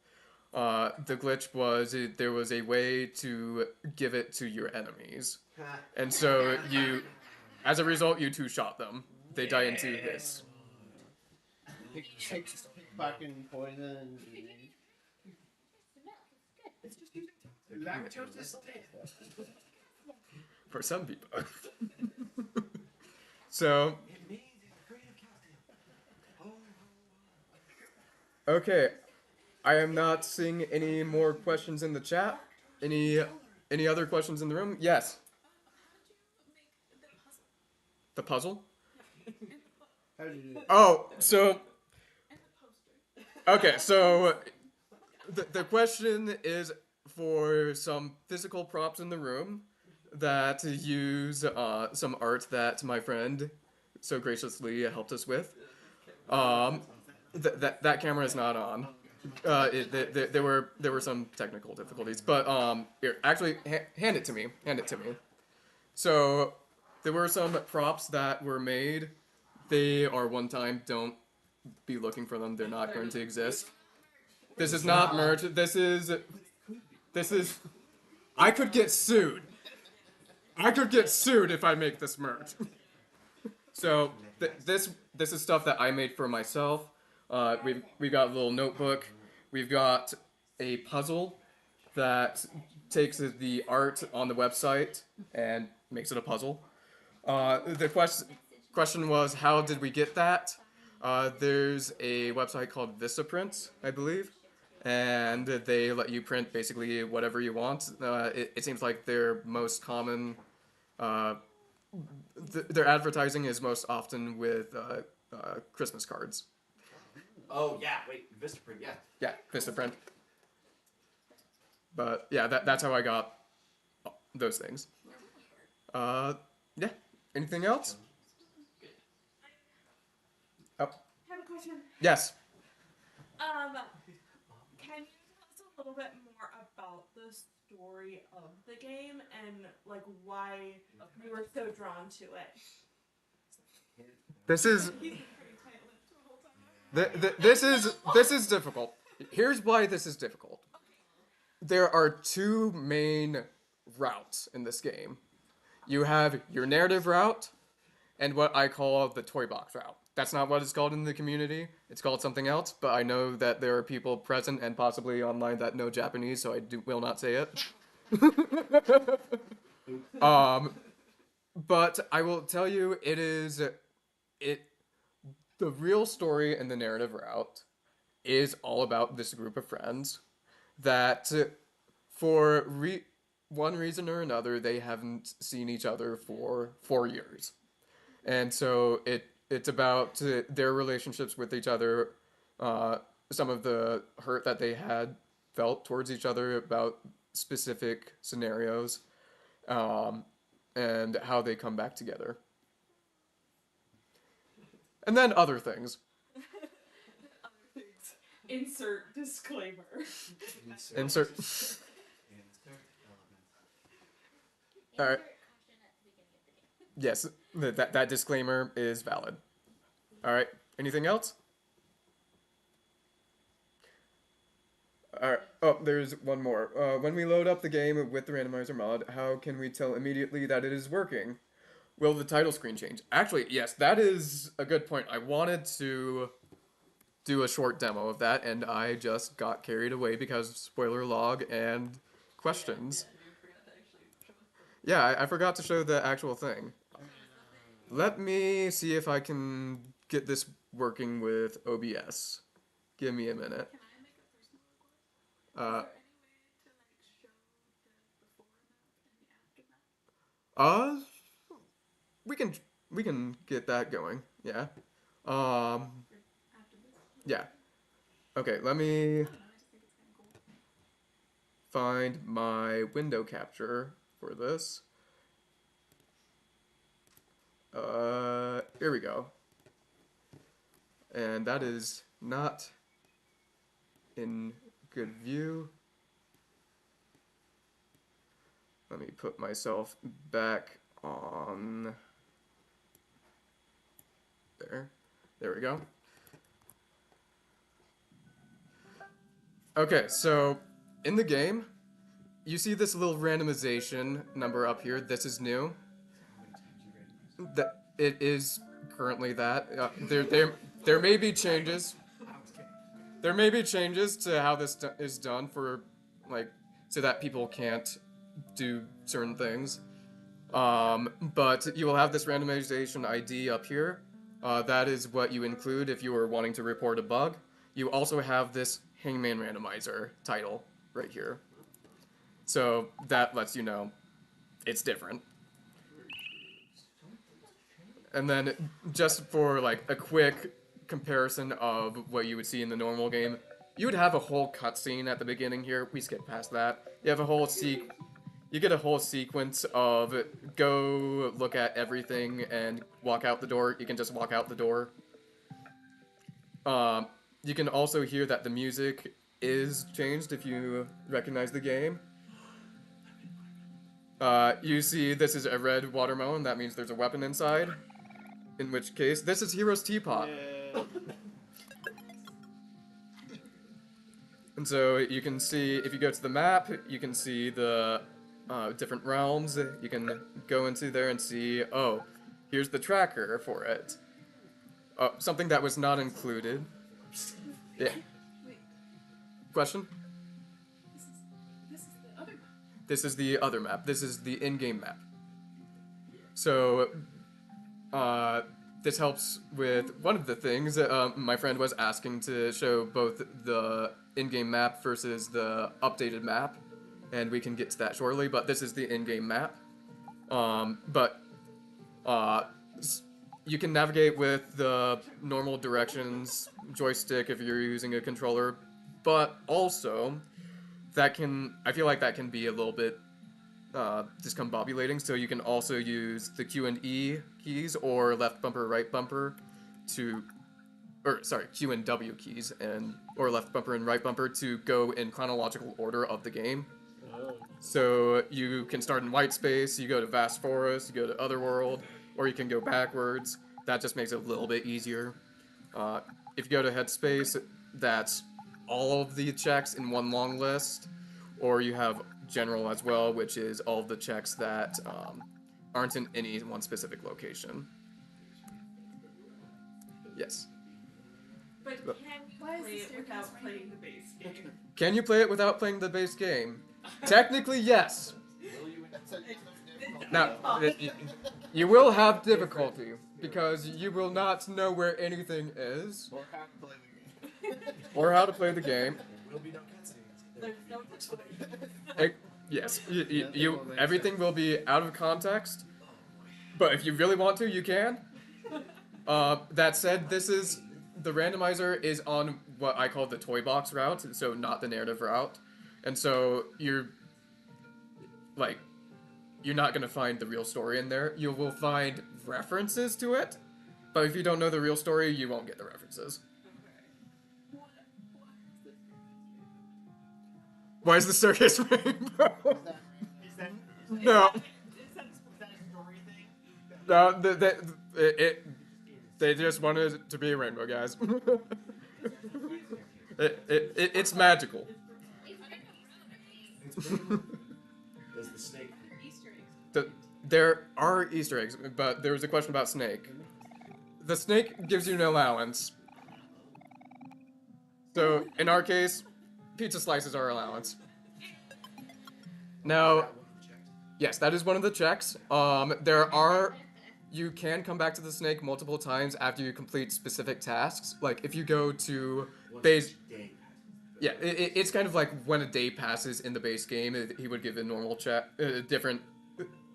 The glitch was there was a way to give it to your enemies, and so as a result, you two-shot them. They die into this. Fucking poison. It's the milk. It's good. Lactose is dead. For some people. So, It means it's a creative costume. Oh. okay. I am not seeing any more questions in the chat. Any other questions in the room? Yes. The puzzle? How did you do that? Oh, so okay, so the question is for some physical props in the room that use some art that my friend so graciously helped us with. That camera is not on. there were some technical difficulties, but here, actually, hand it to me. Hand it to me. So, there were some props that were made. They are one time. Don't be looking for them. They're not going to exist. This is not merch. This is. I could get sued. I could get sued if I make this merch. So this is stuff that I made for myself. We've got a little notebook. We've got a puzzle that takes the art on the website and makes it a puzzle. The question was, how did we get that? There's a website called Vistaprints, I believe, and they let you print basically whatever you want. It seems like their most common. Their advertising is most often with Christmas cards. Oh yeah, wait, Vistaprint, yeah. Yeah, Vistaprint. But yeah, that's how I got those things. Yeah. Anything else? Oh, I have a question. yes. Can you tell us a little bit more about the story of the game and like why you were so drawn to it? This is He's been pretty tight-lipped the whole time. this is difficult. Here's why this is difficult. There are two main routes in this game. You have your narrative route and what I call the toy box route. That's not what it's called in the community. It's called something else, but I know that there are people present and possibly online that know Japanese, so I will not say it. But I will tell you, the real story in the narrative route is all about this group of friends that, for one reason or another, they haven't seen each other for 4 years, and so it's about their relationships with each other, some of the hurt that they had felt towards each other about specific scenarios, and how they come back together. And then other things. Other things. Insert disclaimer. Insert. All right. Insert caution at the beginning of the game. Yes, that disclaimer is valid. All right. Anything else? All right. Oh, there's one more. When we load up the game with the randomizer mod, how can we tell immediately that it is working? Will the title screen change? Actually, yes, that is a good point. I wanted to do a short demo of that, and I just got carried away because of spoiler log and questions. Yeah, I forgot to show the actual thing. Let me see if I can get this working with OBS. Give me a minute. Can I make a personal request? Uh, Is there any way to like show the before map and the after map? we can get that going. Yeah. After this? Yeah. Okay, let me I don't know, I just think it's kind of cool. find my window capture for this. Here we go. And that is not in good view. Let me put myself back on there. There we go. Okay, so in the game, you see this little randomization number up here. This is new. That it is currently that. There may be changes. There may be changes to how this is done for, like, so that people can't do certain things. But you will have this randomization ID up here. That is what you include if you are wanting to report a bug. You also have this Hangman randomizer title right here. So that lets you know it's different. And then just for like a quick comparison of what you would see in the normal game, you would have a whole cutscene at the beginning here. We skip past that. You have a whole you get a whole sequence of go look at everything and walk out the door. You can just walk out the door. you can also hear that the music is changed if you recognize the game. You see this is a red watermelon, that means there's a weapon inside. In which case, this is Hero's Teapot. Yeah. And so you can see, if you go to the map, you can see the different realms. You can go into there and see, oh, here's the tracker for it. Something that was not included. Yeah. Wait, Question? this is the other map. This is the other map. This is the in-game map. So, this helps with one of the things. My friend was asking to show both the in-game map versus the updated map, and we can get to that shortly, but this is the in-game map. You can navigate with the normal directions, joystick if you're using a controller, but also, I feel like that can be a little bit discombobulating, so you can also use the Q and E keys or left bumper, right bumper Q and W keys or left bumper and right bumper to go in chronological order of the game. Oh. So you can start in white space, you go to vast forest, you go to otherworld, or you can go backwards. That just makes it a little bit easier. If you go to headspace, that's all of the checks in one long list, or you have general as well, which is all of the checks that aren't in any one specific location. Yes. But But- can you Why is play the it staircase without right playing the base game? Can you play it without playing the base game? Technically, yes. Now, you will have difficulty because you will not know where anything is Or how to play the game. or how to play the game. There will be no cutscenes. There's no explanation. Yes, Nothing will make everything sense. will be out of context. But if you really want to, you can. That said, the randomizer is on what I call the toy box route, so not the narrative route, and so you're not gonna find the real story in there. You will find references to it, but if you don't know the real story, you won't get the references. Why is the circus rainbow? Is that No. is that a story thing? No, they just wanted it to be a rainbow, guys. It's magical. It's basically- Does the snake? Easter eggs. There are Easter eggs, but there was a question about Snake. The snake gives you an allowance. So, in our case, pizza slices are allowance. Now, yes, that is one of the checks. You can come back to the snake multiple times after you complete specific tasks. Like, if you go to base... Yeah, it's kind of like when a day passes in the base game, he would give a normal check, a different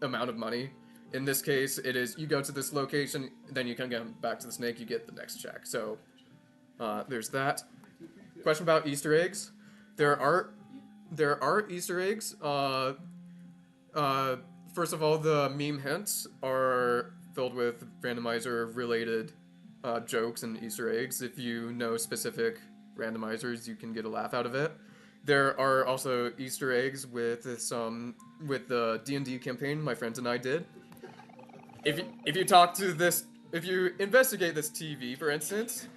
amount of money. In this case, it is you go to this location, then you can get back to the snake, you get the next check. So, there's that. Question about Easter eggs. There are Easter eggs. First of all, the meme hints are filled with randomizer-related jokes and Easter eggs. If you know specific randomizers, you can get a laugh out of it. There are also Easter eggs with the D&D campaign my friends and I did. If you investigate this TV, for instance,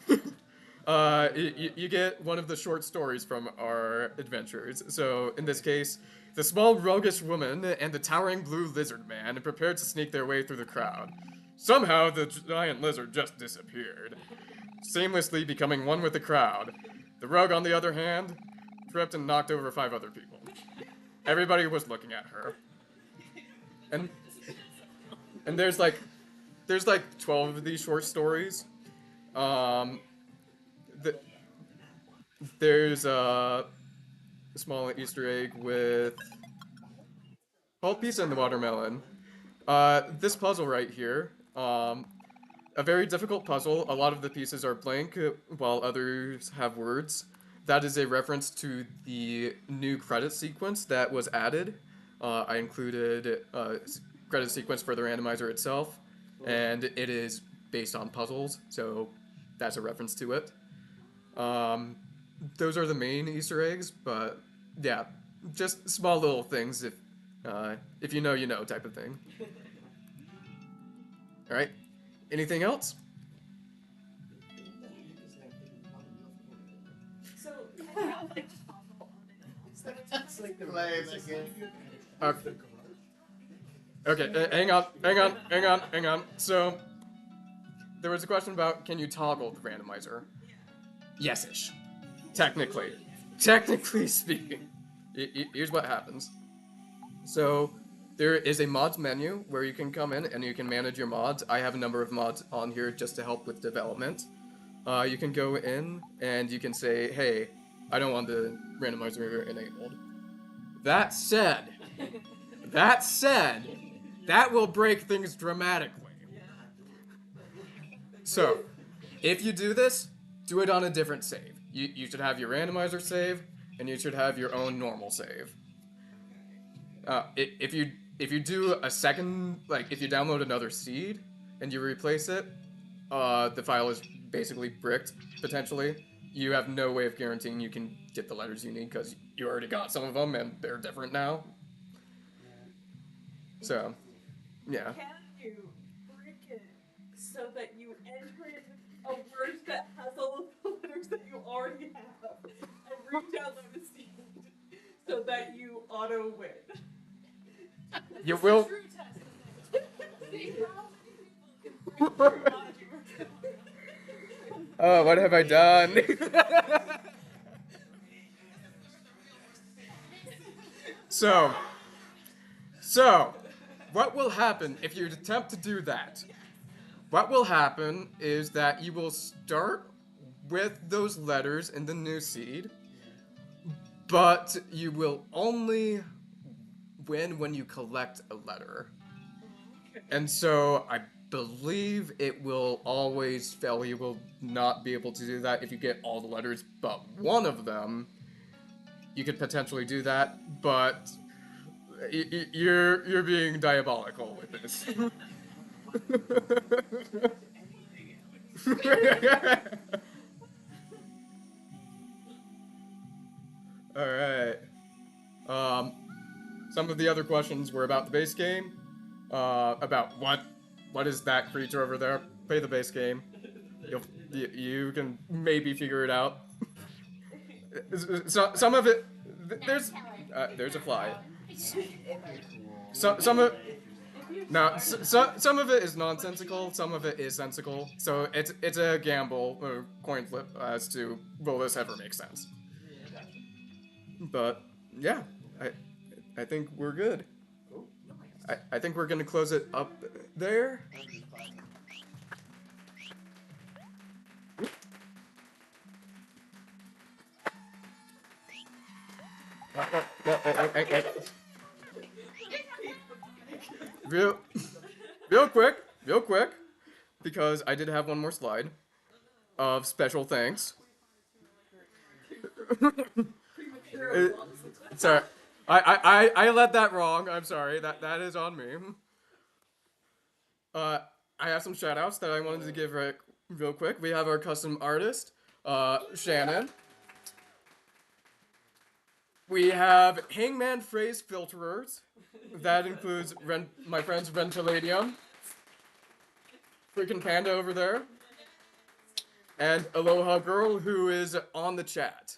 you get one of the short stories from our adventures. So in this case, the small roguish woman and the towering blue lizard man prepared to sneak their way through the crowd. Somehow the giant lizard just disappeared, seamlessly becoming one with the crowd. The rogue, on the other hand, tripped and knocked over 5 other people. Everybody was looking at her. And there's like 12 of these short stories. There's a small Easter egg with called Pizza in the Watermelon. This puzzle right here, a very difficult puzzle. A lot of the pieces are blank, while others have words. That is a reference to the new credit sequence that was added. I included a credit sequence for the randomizer itself, and it is based on puzzles, so that's a reference to it. Those are the main Easter eggs, but yeah, just small little things if you know type of thing. All right. Anything else? So kind of like toggle on and off. That's like the play the game. Okay. Okay. Hang on. So there was a question about can you toggle the randomizer? Yes-ish. Technically speaking, here's what happens. So there is a mods menu where you can come in and you can manage your mods. I have a number of mods on here just to help with development. You can go in and you can say, hey, I don't want the randomizer enabled. That said, that will break things dramatically. So, if you do this, do it on a different save. You should have your randomizer save, and you should have your own normal save. If you do a second, like if you download another seed and you replace it, the file is basically bricked potentially. You have no way of guaranteeing you can get the letters you need because you already got some of them and they're different now. So, yeah. Can you break it so that you enter in a word that has all of the letters that you already have and re-download the seed so that you auto win? You will. True test. See how many people can break through logic. Oh, what have I done? So, what will happen if you attempt to do that? What will happen is that you will start with those letters in the new seed, but you will only win when you collect a letter. And so I believe it will always fail. You will not be able to do that if you get all the letters but one of them. You could potentially do that, but you're being diabolical with this. All right. Some of the other questions were about the base game. About what is that creature over there? Play the base game. You can maybe figure it out. So some of it there's a fly. Some of some of it is nonsensical. Some of it is sensical. So it's a gamble or coin flip as to will this ever make sense. But yeah, I think we're good. I think we're gonna close it up there. Real quick, because I did have one more slide of special thanks. Sorry, I led that wrong. I'm sorry. That is on me. I have some shout outs that I wanted to give real quick. We have our custom artist, Shannon. We have Hangman phrase filterers. That includes my friends Ventiladium, freaking Panda over there, and Aloha Girl, who is on the chat.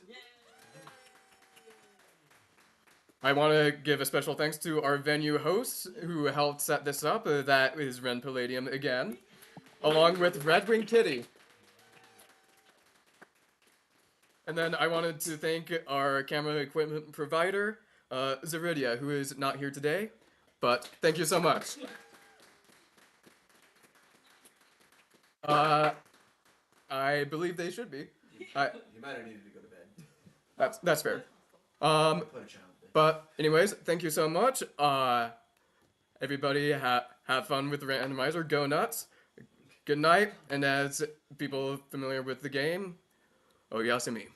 I want to give a special thanks to our venue hosts who helped set this up. That is Ren Palladium again, along with Red Wing Kitty. And then I wanted to thank our camera equipment provider, Zaridia, who is not here today, but thank you so much. I believe they should be. You might have needed to go to bed. That's fair. Put a child there. But anyways, thank you so much. Everybody have fun with the randomizer. Go nuts. Good night. And as people familiar with the game, oyasumi.